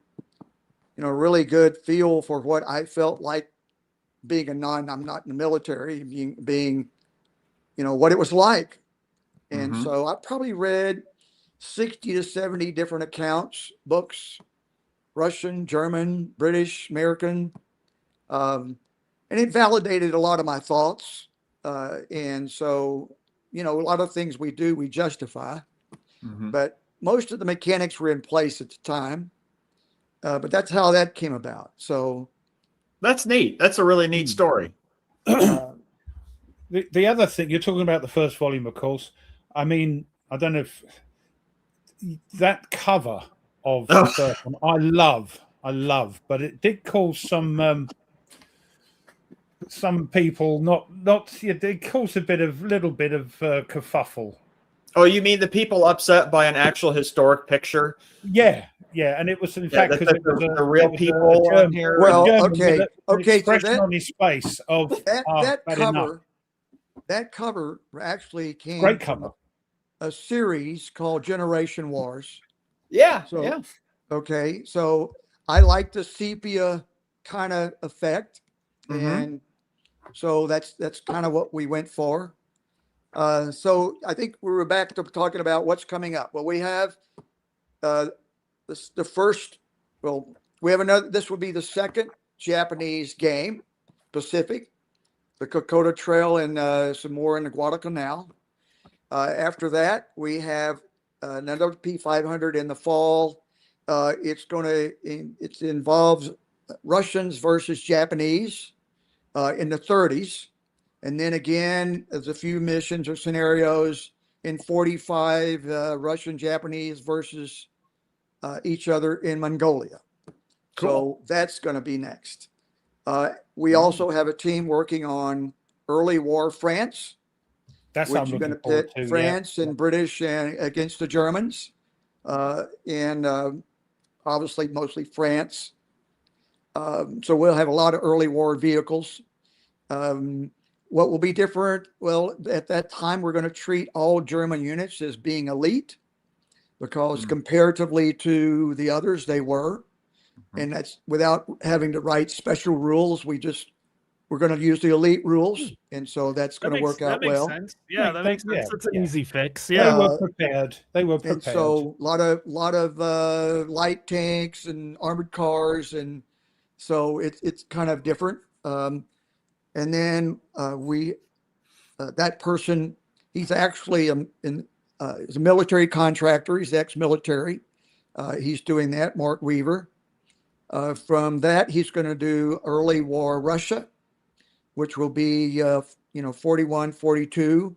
really good feel for what I felt like I'm not in the military, being what it was like. And so I probably read 60 to 70 different accounts, books, Russian, German, British, American. And it validated a lot of my thoughts. And so, a lot of things we do, we justify, but most of the mechanics were in place at the time. But that's how that came about. So that's neat. That's a really neat story. The other thing, you're talking about the first volume, of course. I mean, I don't know if that cover of the first one, I love, but it did cause some people it caused a little bit of kerfuffle. Oh, you mean the people upset by an actual historic picture? Yeah, yeah, and it was in Yeah, fact that's because like it was the real it was people a on German, here. Well, German with okay, an okay. So expression on his face of that bad enough. cover actually came Great from cover. a series called Generation Wars. Yeah, So yeah. okay, so I like the sepia kind of effect, Mm-hmm. and so that's kind of what we went for. So I think we were back to talking about what's coming up. Well, we have uh, the first. Well, we have another. This will be the second Japanese game, Pacific, the Kokoda Trail, and some more in the Guadalcanal. After that, we have another P500 in the fall. It involves Russians versus Japanese in the 30s. And then again, there's a few missions or scenarios in 45 Russian Japanese versus each other in Mongolia. Cool. So that's going to be next. We also have a team working on early war France, That's what which I'm is going looking to forward pit to. France Yeah. and British against the Germans, and obviously mostly France. So we'll have a lot of early war vehicles. What will be different? Well, at that time, we're going to treat all German units as being elite because comparatively to the others, they were. And that's without having to write special rules. We're going to use the elite rules. And so that's going to work out makes well. sense. Yeah, that makes sense. Yeah, That's an yeah. easy fix. They Yeah. were prepared. They were prepared. And so a lot of light tanks and armored cars, and so it's kind of different. And then that person, he's actually is a military contractor. He's ex-military. He's doing that. Mark Weaver. From that, he's going to do early war Russia, which will be 41, 42.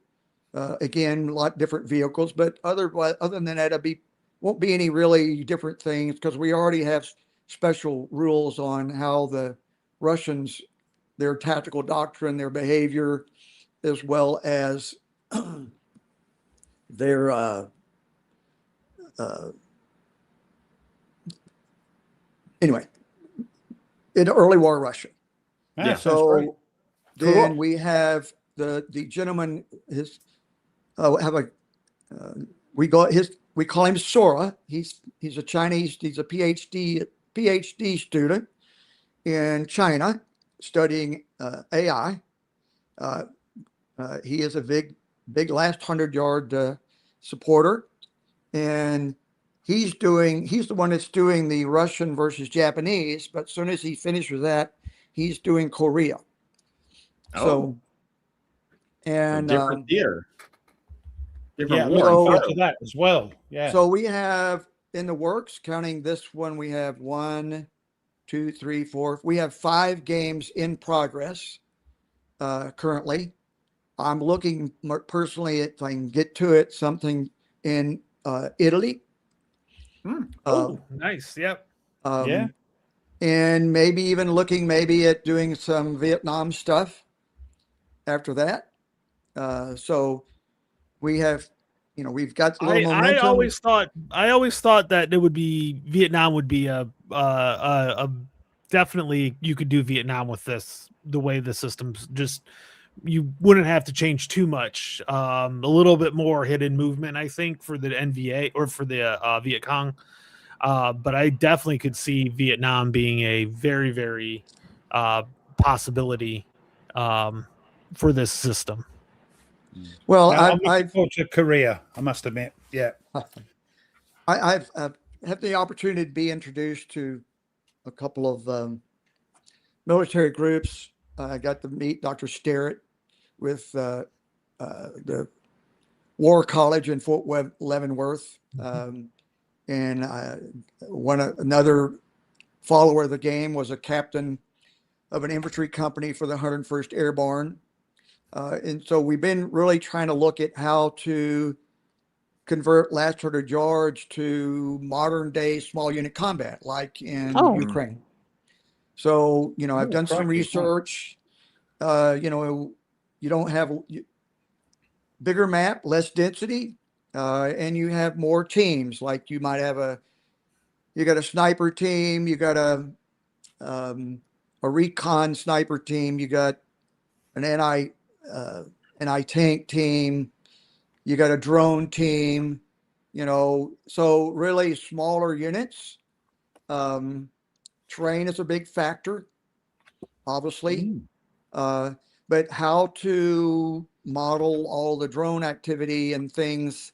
Again, a lot different vehicles, but other than that, won't be any really different things because we already have special rules on how the Russians, their tactical doctrine, their behavior, as well as their anyway, in early war Russia. Yeah, sounds great. So then we have the gentleman. Have a we call him Sora. He's a Chinese. He's a PhD student in China studying AI. He is a big last 100-yard supporter, and he's the one that's doing the Russian versus Japanese. But as soon as he finishes that, he's doing Korea. So, and different theater. Yeah, Different war. looking forward to that as well. Yeah. so we have in the works, counting this one, we have 1, 2, 3, 4. We have 5 games in progress currently. I'm looking personally if I can get to it, something in Italy. Oh, nice. Yep. Yeah. And maybe even looking maybe at doing some Vietnam stuff after that. So we have, we've got a little momentum. I always thought that it would be Vietnam would be a definitely you could do Vietnam with this the way the system's just you wouldn't have to change too much. A little bit more hidden movement, I think, for the NVA or for the Viet Cong. But I definitely could see Vietnam being a very, very possibility for this system. Well, I'm looking forward to Korea, I must admit. Yeah. I've had the opportunity to be introduced to a couple of military groups. I got to meet Dr. Sterrett with the War College in Fort Leavenworth. And another follower of the game was a captain of an infantry company for the 101st Airborne. And so we've been really trying to look at how to convert last 100 yards to modern day small unit combat, like in Ukraine. So, I've done some research. You don't have bigger map, less density. and you have more teams. Like you might have you got a sniper team, you got a recon sniper team, you got an anti-tank team, you got a drone team, so really smaller units. Terrain is a big factor, obviously. But how to model all the drone activity and things,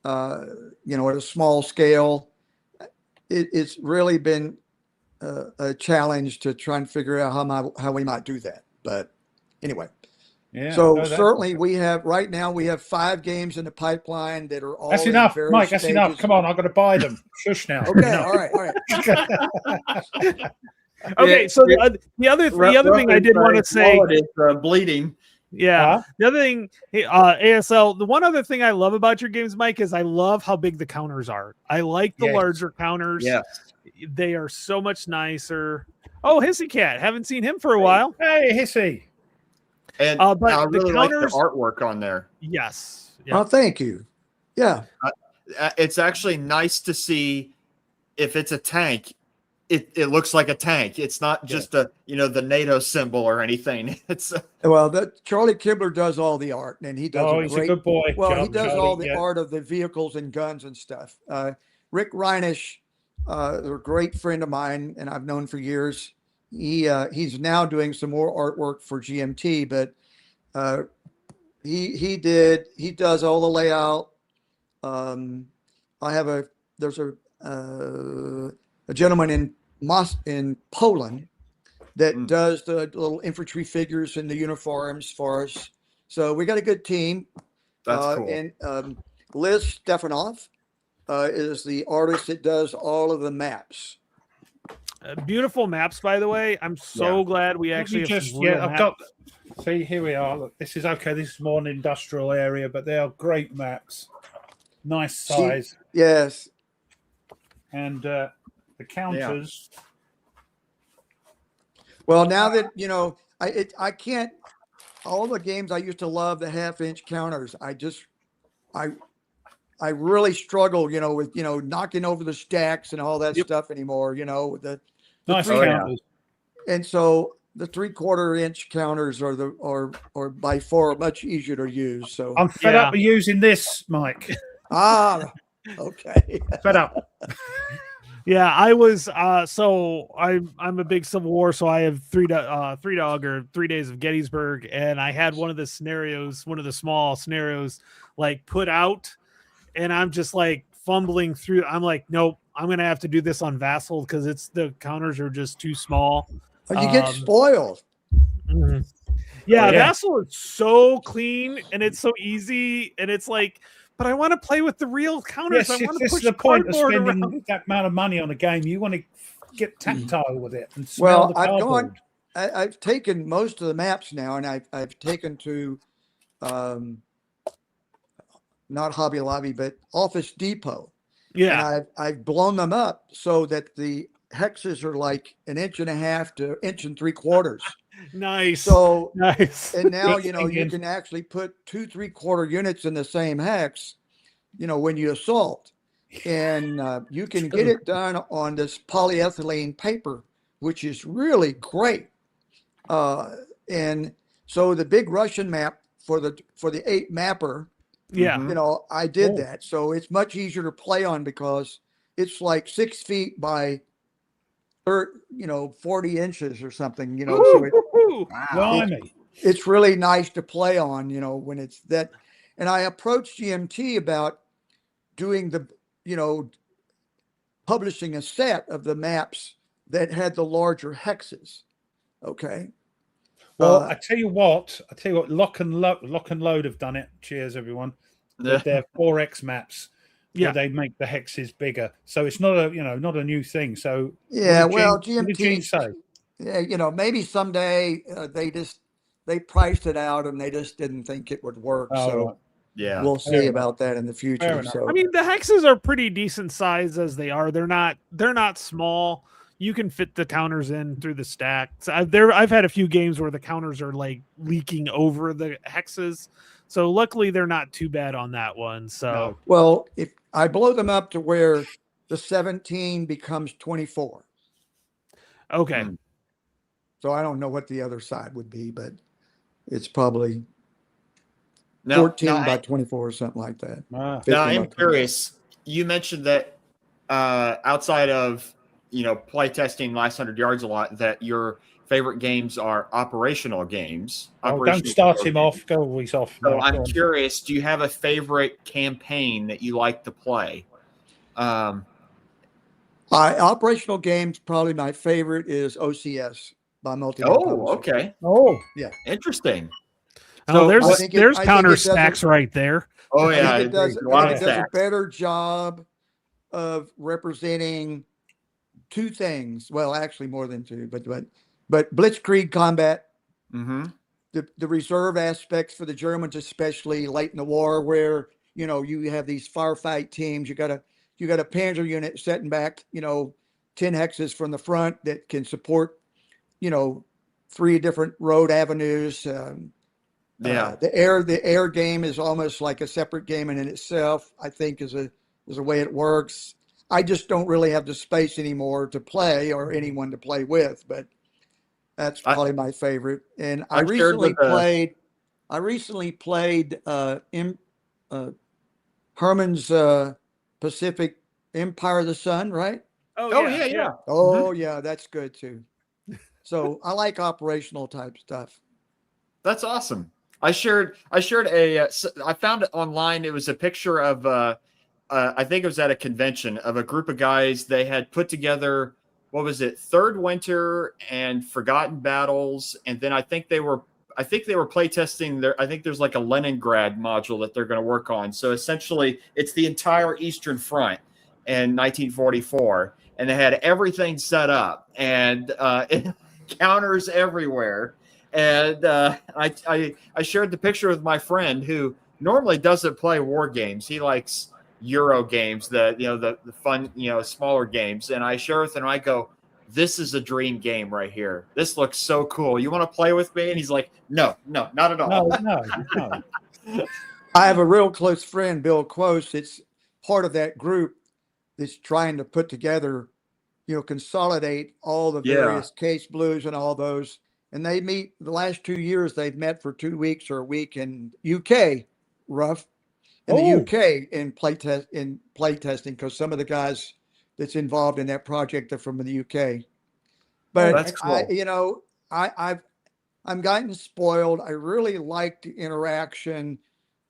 at a small scale, it's really been a challenge to try and figure out how we might do that. But anyway, so certainly we have 5 games in the pipeline that are all. That's enough, Mike. That's enough. Come on, I've got to buy them. Shush now. Okay, all right. Okay, so the other thing I did want to say, bleeding. Yeah. The other thing, ASL, the one other thing I love about your games, Mike, is I love how big the counters are. I like the larger counters. Yes. They are so much nicer. Oh, Hissy Cat. Haven't seen him for a while. Hey, Hissy. And but I really counters, like the artwork on there. Yes. Yeah. Oh, thank you. Yeah. It's actually nice to see if it's a tank. It looks like a tank. It's not just the NATO symbol or anything. It's Charlie Kibler does all the art, and he does. He's a good boy. Well, he does all the art of the vehicles and guns and stuff. Rick Reinish, a great friend of mine, and I've known for years. He's now doing some more artwork for GMT, but he does all the layout. There's a gentleman in Poland that does the little infantry figures and the uniforms for us. So we got a good team. That's cool. And Liz Stefanoff is the artist that does all of the maps. Beautiful maps, by the way. I'm so glad we actually have some real maps. See, here we are. Look, this is okay. This is more an industrial area, but they are great maps. Nice size. Yes. And the counters. Yeah. Well, now that I can't. All the games I used to love the half-inch counters. I really struggle, with knocking over the stacks and all that stuff anymore. The nice counters. And so the 3/4 inch counters are by far much easier to use. So I'm fed up with using this, Mike. Okay. Fed up. Yeah, I was so I'm a big Civil War, so I have 3 Days of Gettysburg, and I had one of the small scenarios like put out, and I'm just like fumbling through. I'm like, nope, I'm gonna have to do this on Vassal because the counters are just too small. You get spoiled. Mm-hmm. Yeah, Vassal is so clean and it's so easy, and it's like, but I want to play with the real counters. Yes, I want to push the point of spending around. that amount of money on a game. You want to get tactile with it and smell the cardboard. I've taken most of the maps now, and I've taken to not Hobby Lobby, but Office Depot. Yeah, and I've blown them up so that the hexes are like 1.5 to 1 3/4. Nice. So nice. And now you can actually put 2 3/4 units in the same hex. When you assault, and you can get it done on this polyethylene paper, which is really great. And so the big Russian map for the 8 mapper. Yeah. I did that. So it's much easier to play on because it's like 6 feet by 40 inches or something, so it's really nice to play on, when it's that. And I approached GMT about doing publishing a set of the maps that had the larger hexes. Okay. Well, I tell you what, Lock and Load have done it. Cheers, everyone. With their 4X maps, where they make the hexes bigger. So it's not a new thing. So GMT say? Yeah, maybe someday they priced it out and they just didn't think it would work. We'll see about that in the future. So I mean, the hexes are pretty decent size as they are. They're not small. You can fit the counters in through the stack. So I've had a few games where the counters are like leaking over the hexes. So luckily they're not too bad on that one. So No. Well, if I blow them up to where the 17 becomes 24. okay. Hmm. So I don't know what the other side would be, but it's probably Now, 14 by 24 or something like that. Ah. 15 now by I'm 24. curious. You mentioned that outside of play testing last 100 yards a lot, that your favorite games are operational games. Oh, don't operational start control him games. off. Go always off. So Mark. I'm curious. Do you have a favorite campaign that you like to play? Operational games, probably my favorite is OCS by Multi-Man Oh, Publishing. okay, Oh, interesting. Oh, there's what- there's I think counter it does stacks right there. oh I yeah, think it does, a I lot think of it does a stacks. better job of representing two things. Well, actually more than two, but Blitzkrieg combat, Mm-hmm. the reserve aspects for the Germans, especially late in the war, where you have these firefight teams. You got a panzer unit setting back 10 hexes from the front that can support 3 different road avenues. Yeah. The air game is almost like a separate game in itself. I think is a way it works. I just don't really have the space anymore to play or anyone to play with, but that's probably my favorite. And I recently played Herman's Pacific Empire of the Sun, right? Oh yeah. Oh yeah, that's good too. So I like operational type stuff. That's awesome. I shared I found it online. It was a picture of I think it was at a convention of a group of guys. They had put together, what was it, Third Winter and Forgotten Battles, and then I think they were playtesting I think there's like a Leningrad module that they're going to work on. So essentially it's the entire Eastern Front in 1944, and they had everything set up and counters everywhere. And I shared the picture with my friend who normally doesn't play war games. He likes Euro games, the fun, smaller games. And I share with him, I go, this is a dream game right here. This looks so cool. You want to play with me? And he's like, no, not at all. no. I have a real close friend, Bill Quos. It's part of that group that's trying to put together, consolidate all the various case blues and all those. And they meet the last 2 years. They've met for 2 weeks or a week in UK, the UK in play testing, because some of the guys that's involved in that project are from the UK. But that's cool. I'm gotten spoiled. I really like the interaction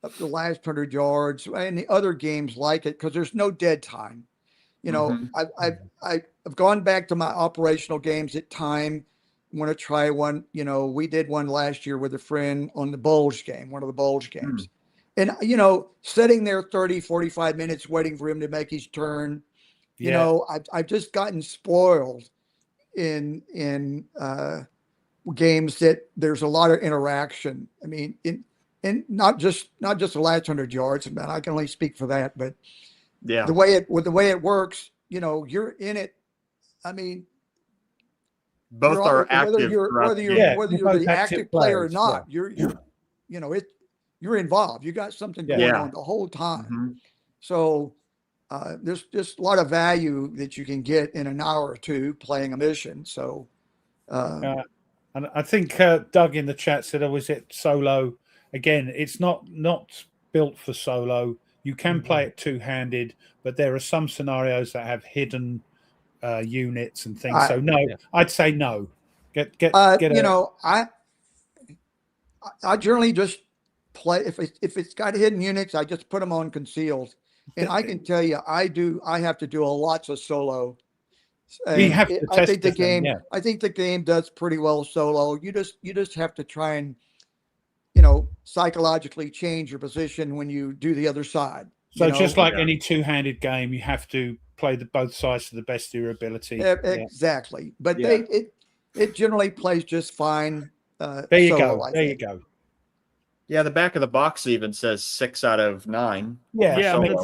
of the last 100 yards and the other games like it because there's no dead time. I've gone back to my operational games at time. Want to try one. We did one last year with a friend on the Bulge game, one of the Bulge games. And, sitting there 30, 45 minutes waiting for him to make his turn. I've just gotten spoiled in games that there's a lot of interaction. I mean, and not just the last 100 yards, and I can only speak for that, but the way it works, you're in it. I mean, both are active. Whether you're the active player or not, you're involved. You got something going on the whole time. Mm-hmm. So there's just a lot of value that you can get in an hour or two playing a mission. So, and I think Doug in the chat said, "Oh, is it solo?" Again, it's not built for solo. You can play it two-handed, but there are some scenarios that have hidden units and things. So no, I'd say no. Get I generally just play if it's got hidden units, I just put them on concealed. And I can tell you, I have to do lots of solo. You have to I think the game does pretty well solo. You just have to try and psychologically change your position when you do the other side. So just like any two-handed game, you have to play both sides to the best of your ability. Exactly. But it generally plays just fine. There you go. You go. Yeah, the back of the box even says 6 out of 9. Yeah. I mean,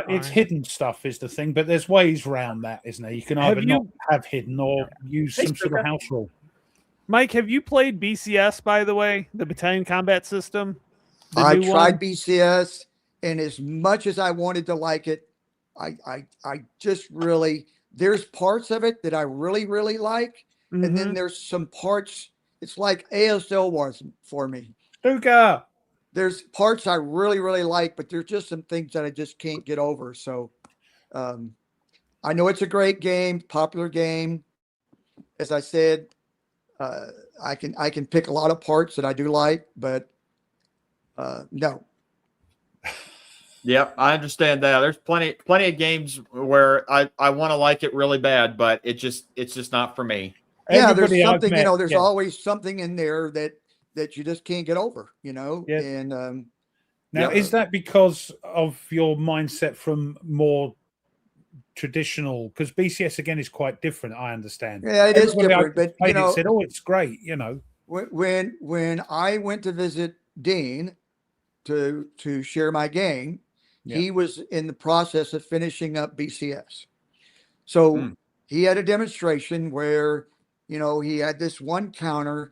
it's hidden stuff is the thing, but there's ways around that, isn't there? You can either not have hidden or use some sort of house rule. Mike, have you played BCS, by the way, the Battalion Combat System? I new tried one? BCS, and as much as I wanted to like it, I just really, there's parts of it that I really, really like. And then Mhm. there's some parts, it's like ASL was for me. Stuka. There's parts I really, really like, but there's just some things that I just can't get over. So I know it's a great game, popular game. As I said, uh, I can pick a lot of parts that I do like, but no. Yep, I understand that. There's plenty of games where I want to like it really bad, but it's just not for me. Yeah, there's Everybody I've something, met, there's yeah, always something in there that you just can't get over, yeah. and Now, Yep. is that because of your mindset from more traditional? Because BCS again is quite different. I understand. yeah, it is Everybody I've different. But played it said, "Oh, it's great," you know. when I went to visit Dean to share my game, Yeah. he was in the process of finishing up BCS. So Mm. he had a demonstration where, he had this one counter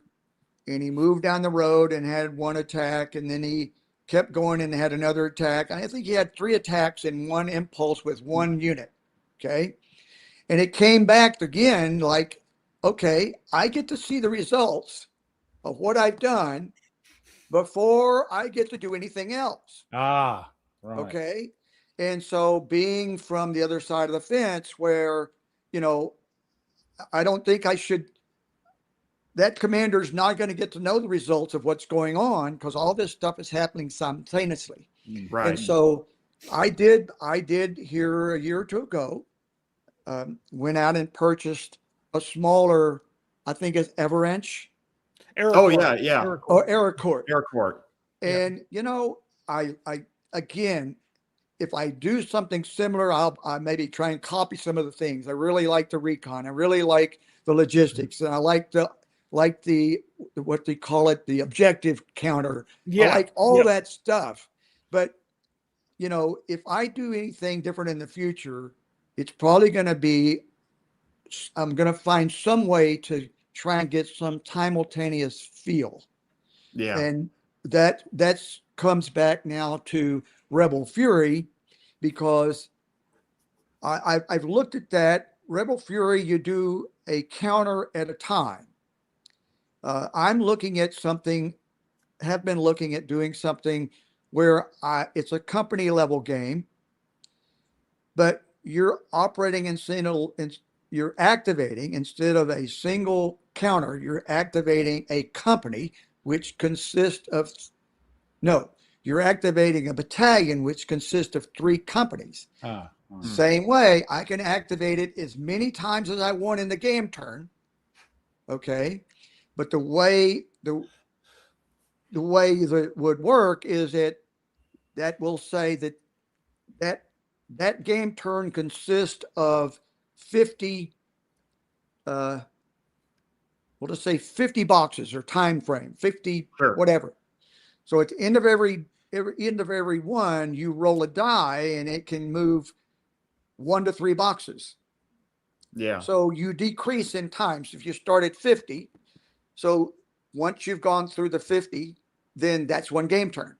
and he moved down the road and had one attack, and then he kept going and had another attack. And I think he had 3 attacks in one impulse with one unit. Okay. And it came back again like, okay, I get to see the results of what I've done before I get to do anything else. Ah, right. Okay. And so being from the other side of the fence where, I don't think I should, that commander's not going to get to know the results of what's going on because all this stuff is happening simultaneously. Right. And so I did here a year or two ago, went out and purchased a smaller, I think it's Everench Oh yeah. or Aerocourt. Airport. Yeah. And I again, if I do something similar, I maybe try and copy some of the things. I really like the recon. I really like the logistics, and I like the what they call it, the objective counter. I Yeah. like all Yeah. that stuff. But if I do anything different in the future, it's probably going to be, I'm going to find some way to try and get some simultaneous feel. Yeah. And that's comes back now to Rebel Fury, because I've looked at that. Rebel Fury, you do a counter at a time. I'm looking at something, have been looking at doing something where it's a company level game, but you're operating you're activating, instead of a single counter, you're activating a company which consists of, no, you're activating a battalion which consists of 3 companies. Same way, I can activate it as many times as I want in the game turn. Okay. But the way that would work is that will say that game turn consists of 50, we'll just say 50 boxes or time frame, 50, Sure. whatever. So at the end of every one, you roll a die and it can move 1 to 3 boxes. Yeah. So you decrease in time. So if you start at 50, so once you've gone through the 50, then that's one game turn.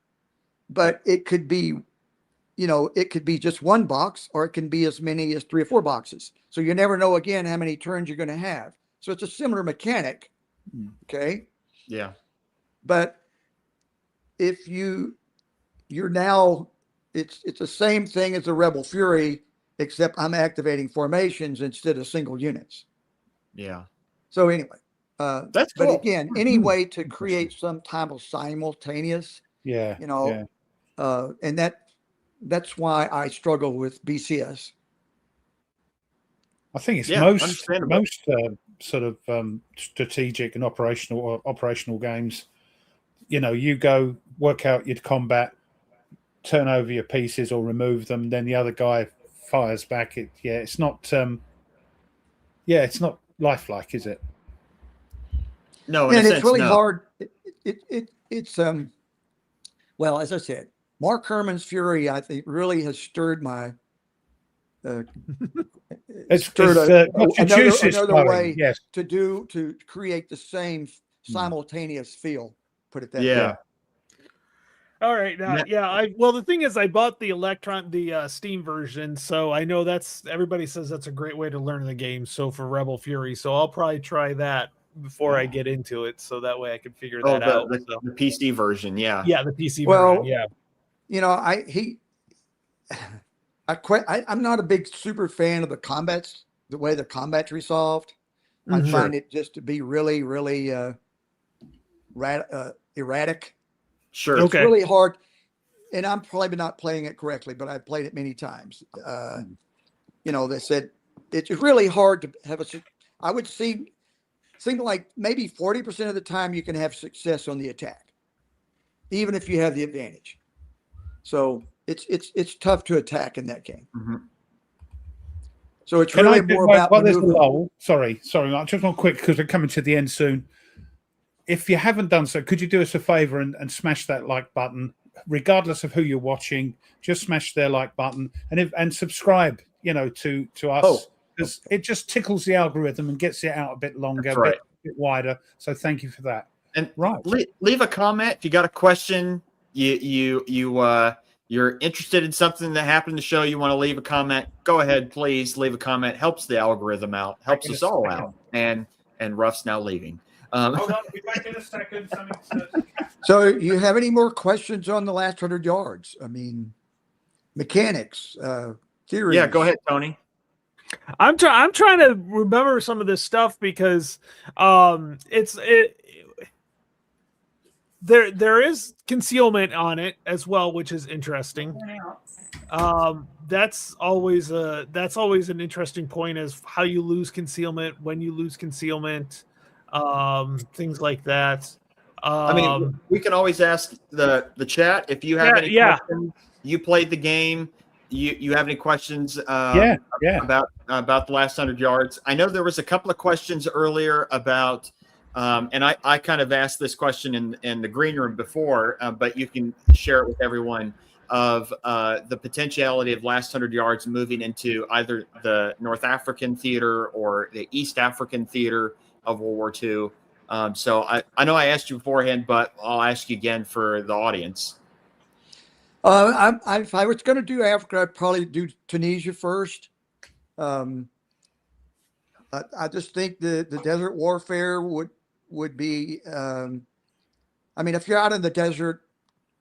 But it could be, it could be just 1 box, or it can be as many as 3 or 4 boxes. So you never know again how many turns you're going to have. So it's a similar mechanic. Okay. Yeah. But if you're now, it's the same thing as the Rebel Fury, except I'm activating formations instead of single units. Yeah. So anyway, That's but cool. again, any way to create some type of simultaneous, Yeah. and that's why I struggle with BCS. I think it's Yeah, most understandable. sort of strategic and operational games. You go work out your combat, turn over your pieces or remove them, then the other guy fires back. It's not. It's not lifelike, is it? No, in a And it's sense, really no. hard. It's well, as I said, Mark Herman's Fury, I think, really has stirred my another way yes. to create the same simultaneous feel. Put it that way. Yeah. All right, well, the thing is, I bought the Steam version, so I know everybody says that's a great way to learn the game. So for Rebel Fury, so I'll probably try that before I get into it, so that way I can figure that out. The PC version, yeah, the PC version, I'm not a big super fan of the way the combat's resolved. I Mhm. find it just to be really, really erratic. Sure. It's Okay. really hard, and I'm probably not playing it correctly, but I've played it many times. They said it's really hard to have I would seem like maybe 40% of the time you can have success on the attack, even if you have the advantage. So it's tough to attack in that game. Mm-hmm. So it's really more about there's a maneuvering. lull. Sorry, Mark. Just one quick, because we're coming to the end soon. If you haven't done so, could you do us a favor and smash that like button, regardless of who you're watching? Just smash their like button and subscribe. To us, because it just tickles the algorithm and gets it out a bit longer, a bit wider. So thank you for that. And leave a comment if you got a question. You're interested in something that happened in the show. You want to leave a comment. Go ahead, please leave a comment. Helps the algorithm out. Helps us all out. And Ruff's now leaving. Hold on, be back in a second. So, you have any more questions on the last 100 yards? I mean, mechanics, theories. Yeah, go ahead, Tony. I'm trying to remember some of this stuff because there is concealment on it as well, which is interesting. That's always an interesting point, is how you lose concealment, when you lose concealment, things like that. We can always ask the chat if you have any questions. You played the game. You have any questions about the last 100 yards? I know there was a couple of questions earlier about and I kind of asked this question in the green room before, but you can share it with everyone, of the potentiality of last 100 yards moving into either the North African theater or the East African theater of World War II. So I know I asked you beforehand, but I'll ask you again for the audience. If I was going to do Africa, I'd probably do Tunisia first. I just think the desert warfare would be. If you're out in the desert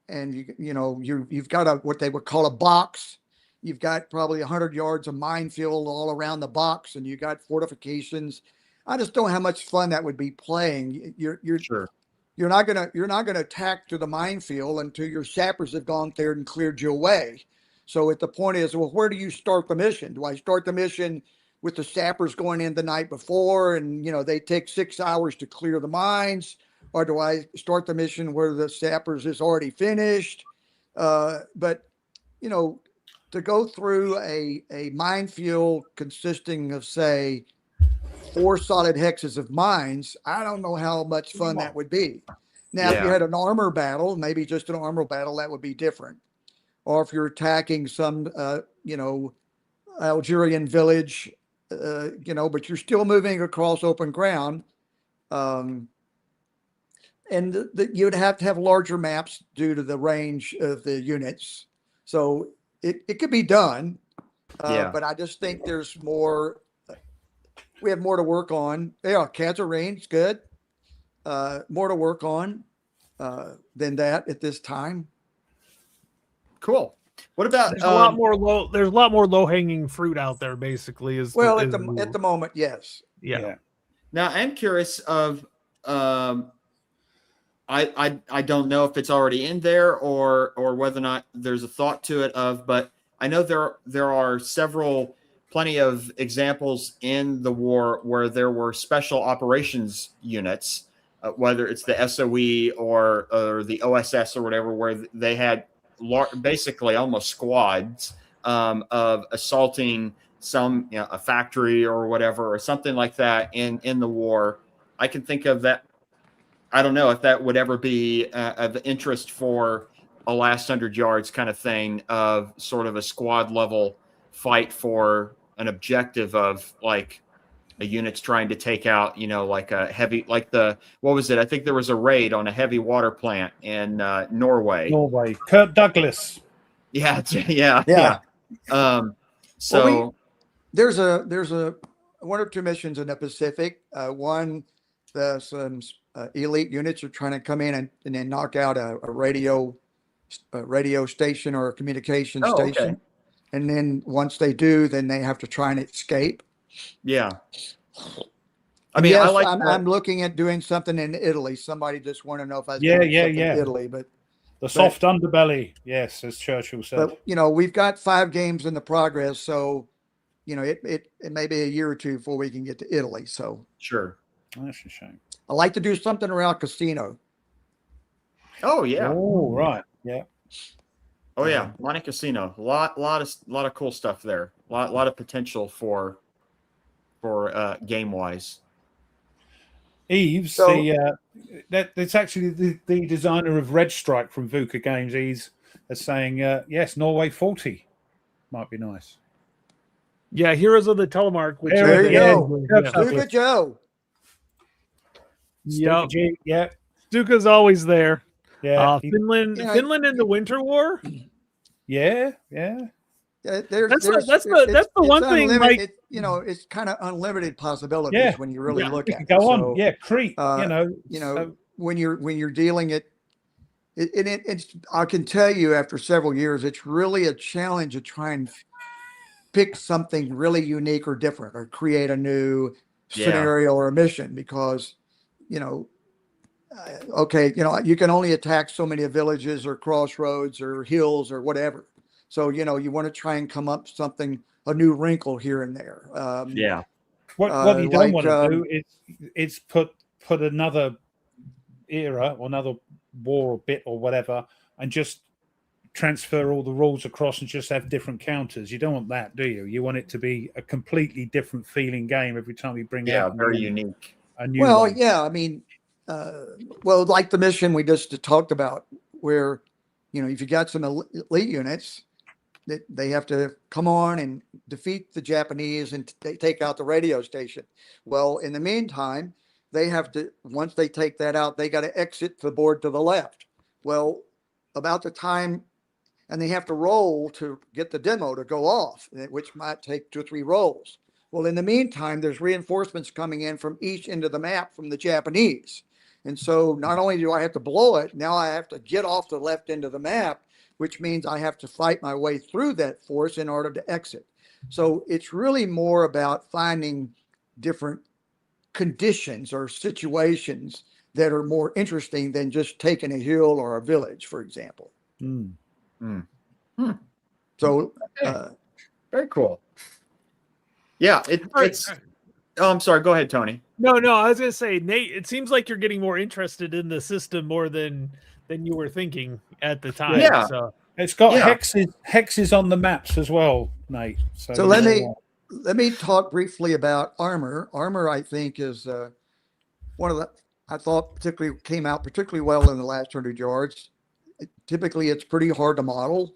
and you've got what they would call a box, you've got probably 100 yards of minefield all around the box, and you got fortifications. I just don't know how much fun that would be playing. Sure. You're not gonna attack to the minefield until your sappers have gone there and cleared you away. So the point is, well, where do you start the mission? Do I start the mission with the sappers going in the night before, and they take 6 hours to clear the mines, or do I start the mission where the sappers is already finished? But to go through a minefield consisting of, say, 4 solid hexes of mines, I don't know how much fun that would be. Now, if you had an armor battle, maybe just an armor battle, that would be different. Or if you're attacking some, Algerian village, but you're still moving across open ground. And you'd have to have larger maps due to the range of the units. So it could be done. But I just think there's more. We have more to work on. Yeah, Kazarene's good. More to work on than that at this time. Cool. What about there's a lot more low hanging fruit out there, basically. At the moment, yes. Yeah. Now I'm curious of I don't know if it's already in there or whether or not there's a thought to it but I know there are plenty of examples in the war where there were special operations units, whether it's the SOE or the OSS or whatever, where they had basically almost squads of assaulting a factory or whatever, or something like that in the war. I can think of that. I don't know if that would ever be of interest for a last 100 yards kind of thing, of sort of a squad level fight for an objective of like a unit's trying to take out, like a heavy, like what was it? I think there was a raid on a heavy water plant in Norway. Norway. Kirk Douglas. Yeah, yeah. So Well, there's a one or two missions in the Pacific. One, some elite units are trying to come in and then knock out a radio station or a communication station. Okay. And then once they do, then they have to try and escape. Yeah. I mean, yes, I like I'm looking at doing something in Italy. Somebody just wanted to know if I was Yeah, doing yeah, something yeah. in Italy, but The soft underbelly. Yes, as Churchill said. but we've got 5 games in the progress, so it may be a year or two before we can get to Italy. So sure. That's a shame. I like to do something around casino. Oh yeah. Oh right. Yeah. Oh yeah. Monte Casino. A lot of cool stuff there. A lot of potential for game wise. Eves, that's actually the designer of Red Strike from VUCA Games. He's saying, yes, Norway 40 might be nice. Yeah, Heroes of the Telemark. Which There you go. Yeah. Luca Joe. Yep. Yeah. Stuka's always there. Yeah. Finland in the Winter War. Yeah. That's the one thing. Like, it's kind of unlimited possibilities when you really look at it. Go on. Yeah, Crete. When you're dealing it's I can tell you after several years, it's really a challenge to try and pick something really unique or different or create a new scenario or a mission because, you can only attack so many villages or crossroads or hills or whatever. So, you want to try and come up with a new wrinkle here and there. What you don't want to do is put another era or another war or bit or whatever and just transfer all the rules across and just have different counters. You don't want that, do you? You want it to be a completely different feeling game every time you bring out very unique. A new one. I mean, like the mission we just talked about where, if you got some elite units, they have to come on and defeat the Japanese and take out the radio station. Well, in the meantime, they have to, once they take that out, they got to exit the board to the left. Well, about the time, and they have to roll to get the demo to go off, which might take 2 or 3 rolls. Well, in the meantime, there's reinforcements coming in from each end of the map from the Japanese. And so not only do I have to blow it, now I have to get off the left end of the map, which means I have to fight my way through that force in order to exit. So it's really more about finding different conditions or situations that are more interesting than just taking a hill or a village, for example. So very cool. Yeah, it's. Oh, I'm sorry. Go ahead, Tony. No. I was gonna say, Nate. It seems like you're getting more interested in the system more than you were thinking at the time. Yeah. So it's got hexes on the maps as well, Nate. So let me talk briefly about armor. Armor, I think, is one of the I thought particularly came out particularly well in the last 100 yards. Typically, it's pretty hard to model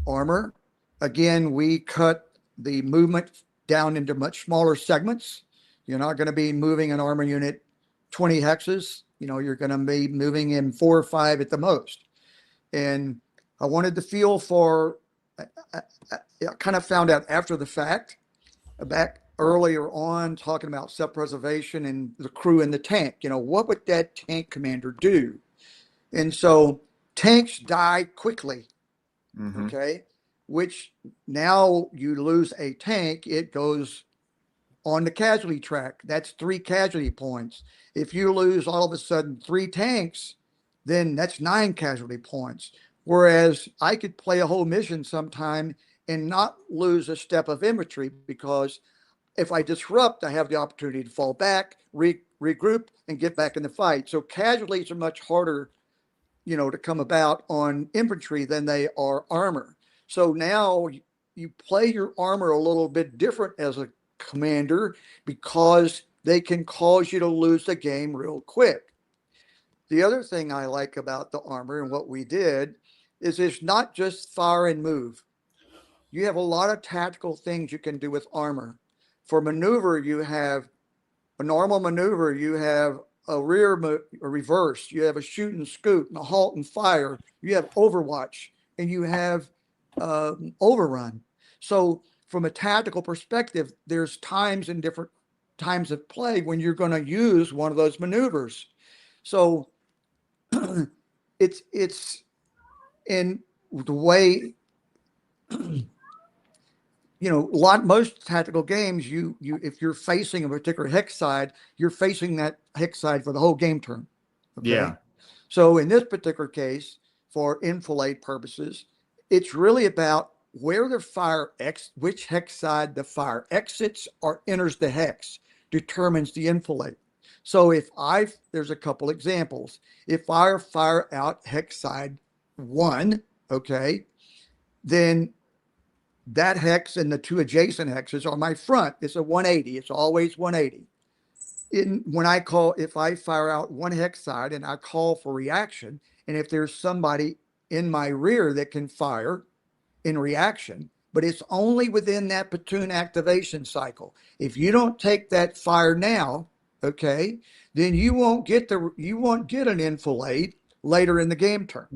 armor. Again, we cut the movement down into much smaller segments. You're not going to be moving an armor unit 20 hexes. You're going to be moving in 4 or 5 at the most. And I wanted to feel for, I kind of found out after the fact, back earlier on, talking about self-preservation and the crew in the tank. What would that tank commander do? And so tanks die quickly, okay? Which now you lose a tank, it goes on the casualty track. That's 3 casualty points. If you lose all of a sudden 3 tanks, then that's 9 casualty points. Whereas I could play a whole mission sometime and not lose a step of infantry because if I disrupt, I have the opportunity to fall back, regroup, and get back in the fight. So casualties are much harder, to come about on infantry than they are armor. So now you play your armor a little bit different as a commander because they can cause you to lose the game real quick. The other thing I like about the armor and what we did is it's not just fire and move. You have a lot of tactical things you can do with armor. For maneuver, you have a normal maneuver, you have a reverse, you have a shoot and scoot, and a halt and fire, you have overwatch, and you have overrun. So from a tactical perspective, there's times in different times of play when you're going to use one of those maneuvers. So it's in the way, most tactical games, you if you're facing a particular hex side, you're facing that hex side for the whole game turn. Okay. Yeah. So in this particular case, for enfilade purposes, it's really about where the fire which hex side the fire exits or enters the hex determines the enfilade. So there's a couple examples. If I fire out hex side 1, okay, then that hex and the 2 adjacent hexes are my front. It's a 180. It's always 180. If I fire out one hex side and I call for reaction, and if there's somebody in my rear that can fire in reaction, but it's only within that platoon activation cycle. If you don't take that fire now, okay, then you won't get an enfilade later in the game turn.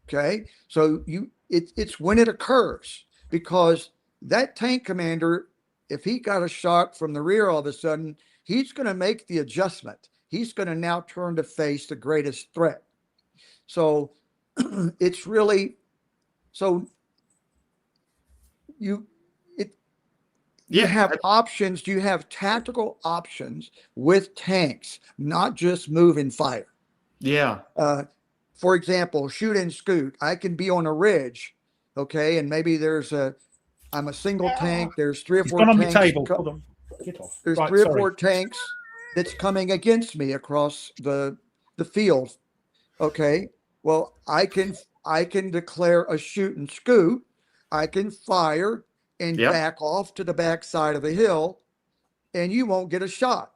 Okay, so it's when it occurs, because that tank commander, if he got a shot from the rear all of a sudden, he's going to make the adjustment. He's going to now turn to face the greatest threat. So it's really, so you have options. You have tactical options with tanks, not just move and fire. Yeah. For example, shoot and scoot. I can be on a ridge, okay, and maybe I'm a single tank. There's 3 or 4 tanks. On the table. Hold on. Get off. There's 3 or 4 tanks that's coming against me across the field. Okay. Well, I can declare a shoot and scoot. I can fire and back off to the back side of the hill, and you won't get a shot.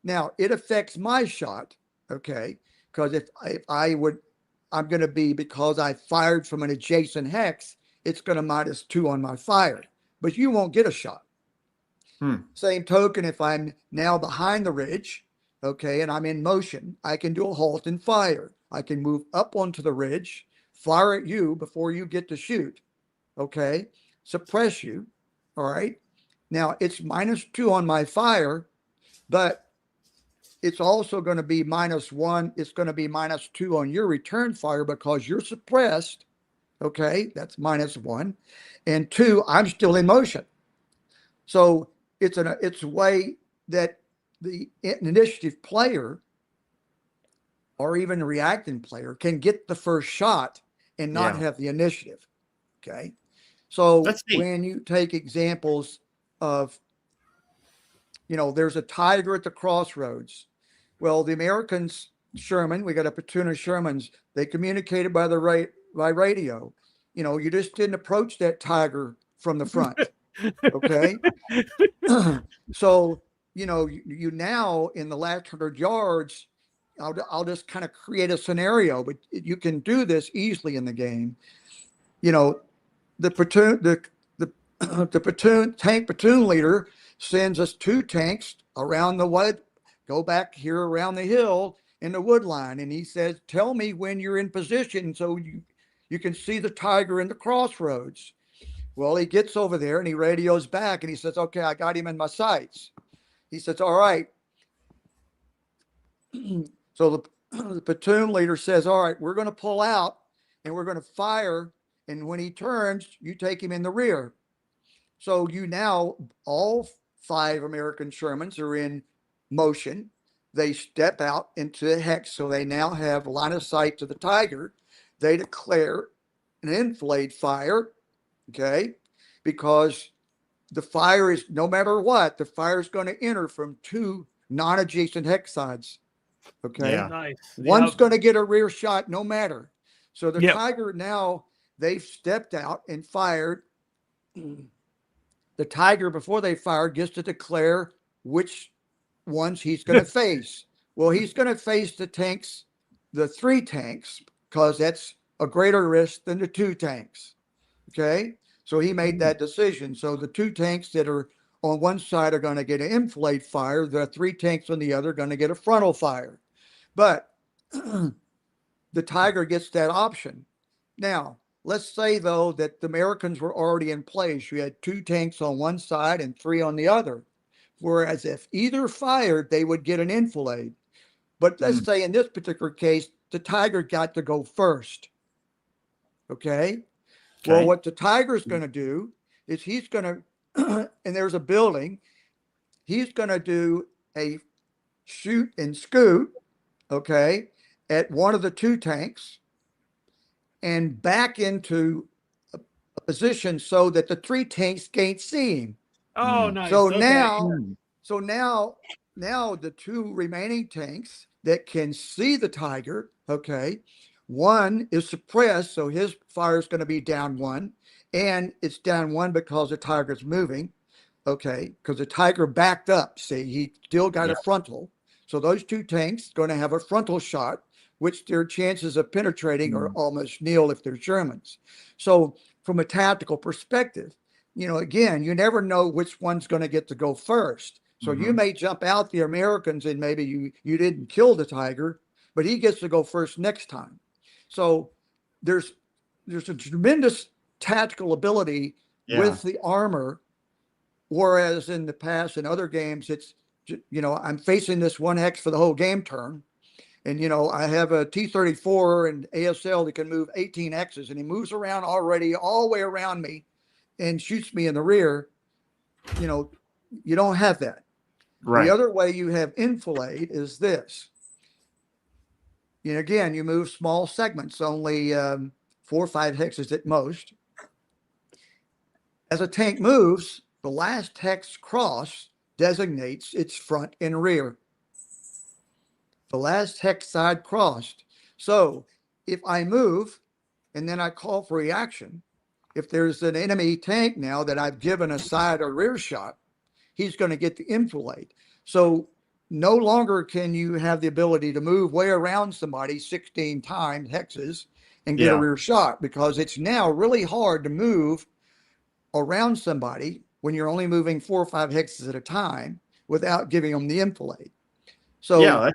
Now, it affects my shot, okay? Because if I'm going to be, because I fired from an adjacent hex, it's going to -2 on my fire, but you won't get a shot. Same token, if I'm now behind the ridge, okay, and I'm in motion, I can do a halt and fire. I can move up onto the ridge, fire at you before you get to shoot, okay, suppress you, all right. Now, it's -2 on my fire, but it's also going to be -1. It's going to be -2 on your return fire because you're suppressed, okay, that's -1. And 2, I'm still in motion. So it's a way that the initiative player or even the reacting player can get the first shot and not have the initiative. Okay. So when you take examples of, there's a tiger at the crossroads. Well, the Americans, Sherman, we got a platoon of Shermans, they communicated by radio. You just didn't approach that tiger from the front. Okay. So, you now in the last 100 yards, I'll just kind of create a scenario, but you can do this easily in the game. The tank platoon leader sends us 2 tanks around the wood, go back here around the hill in the wood line. And he says, tell me when you're in position so you can see the tiger in the crossroads. Well, he gets over there and he radios back and he says, okay, I got him in my sights. He says, all right. So the platoon leader says, all right, we're going to pull out and we're going to fire. And when he turns, you take him in the rear. So all 5 American Shermans are in motion. They step out into the hex. So they now have line of sight to the tiger. They declare an enfilade fire. Okay. Because the fire is, no matter what, the fire is going to enter from 2 non-adjacent hex sides. Okay. Yeah. Nice. One's going to get a rear shot no matter. So the tiger now, they've stepped out and fired. The tiger, before they fire, gets to declare which ones he's going to face. Well, he's going to face the 3 tanks, because that's a greater risk than the 2 tanks. Okay. So he made that decision. So the 2 tanks that are on one side are going to get an enfilade fire. The 3 tanks on the other are going to get a frontal fire. But the Tiger gets that option. Now, let's say, though, that the Americans were already in place. You had 2 tanks on one side and 3 on the other. Whereas if either fired, they would get an enfilade. But let's say in this particular case, the Tiger got to go first. Okay? Well, what the Tiger's going to do is he's going to, and there's a building, he's going to do a shoot and scoot, okay, at one of the 2 tanks and back into a position so that the 3 tanks can't see him. Oh, nice. So Okay. now the 2 remaining tanks that can see the Tiger, okay, one is suppressed, so his fire is going to be down 1, and it's down 1 because the Tiger's moving, okay, because the Tiger backed up. See, he still got a frontal. So those 2 tanks going to have a frontal shot, which their chances of penetrating are almost nil if they're Germans. So from a tactical perspective, again, you never know which one's going to get to go first. So you may jump out the Americans and maybe you didn't kill the Tiger, but he gets to go first next time. So there's a tremendous tactical ability with the armor, whereas in the past in other games, it's, I'm facing this 1 hex for the whole game turn. And, I have a T-34 and ASL that can move 18 X's, and he moves around already all the way around me and shoots me in the rear. You don't have that. Right. The other way you have enfilade is this. Again, you move small segments, only 4 or 5 hexes at most. As a tank moves, the last hex cross designates its front and rear. The last hex side crossed. So if I move and then I call for reaction, if there's an enemy tank now that I've given a side or rear shot, he's going to get the enfilade. So no longer can you have the ability to move way around somebody 16 times hexes and get a rear shot, because it's now really hard to move around somebody when you're only moving 4 or 5 hexes at a time without giving them the enfilade. So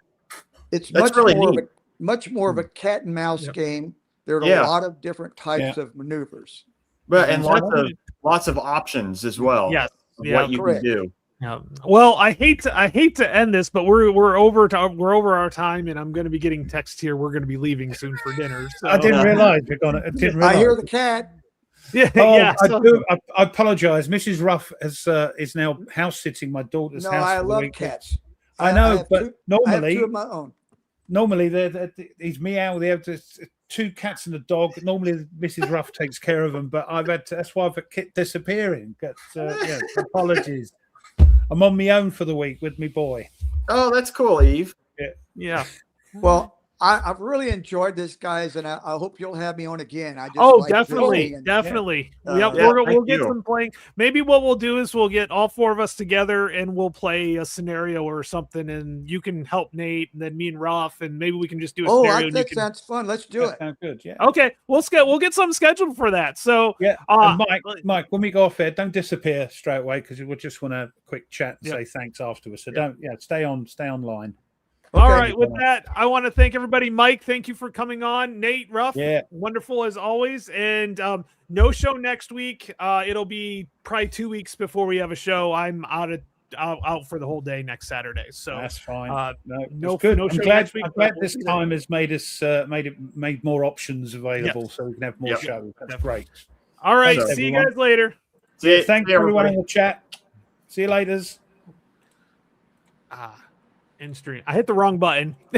it's much more of a cat and mouse game. There are a lot of different types of maneuvers, but and lots of options as well. Yes, what you can do. Yeah. Well, I hate to end this, but we're over our time, and I'm going to be getting text here. We're going to be leaving soon for dinner. So. I didn't realize we're going to. I hear the cat. Yeah, yeah. I apologize. Mrs. Ruff is now house sitting my daughter's house. No, I love cats. I know, but normally I have 2 of my own. Normally, he's meow. They have 2 cats and a dog. Normally, Mrs. Ruff takes care of them, but that's why I've got Kit disappearing. But, apologies. I'm on my own for the week with my boy. Oh, that's cool, Eve. Yeah. Well, I've really enjoyed this, guys, and I hope you'll have me on again. Definitely. We'll get some playing. Maybe what we'll do is we'll get all 4 of us together and we'll play a scenario or something, and you can help Nate, and then me and Ruff, and maybe we can just do a scenario. That sounds fun. Let's do it. Sounds good. Yeah. Okay, we'll get something scheduled for that. So Mike, when we go off air, don't disappear straight away, because we just want a quick chat and say thanks afterwards. So stay online. All right. With that, I want to thank everybody. Mike, thank you for coming on. Nate, Ruff, wonderful as always. And no show next week. It'll be probably 2 weeks before we have a show. I'm out for the whole day next Saturday. So that's fine. No good. No I'm show glad, next week. I'm glad this time has made more options available, so we can have more shows. That's great. All right. Thanks, see everyone. You guys later. Thanks everyone in the chat. See you later. End stream. I hit the wrong button.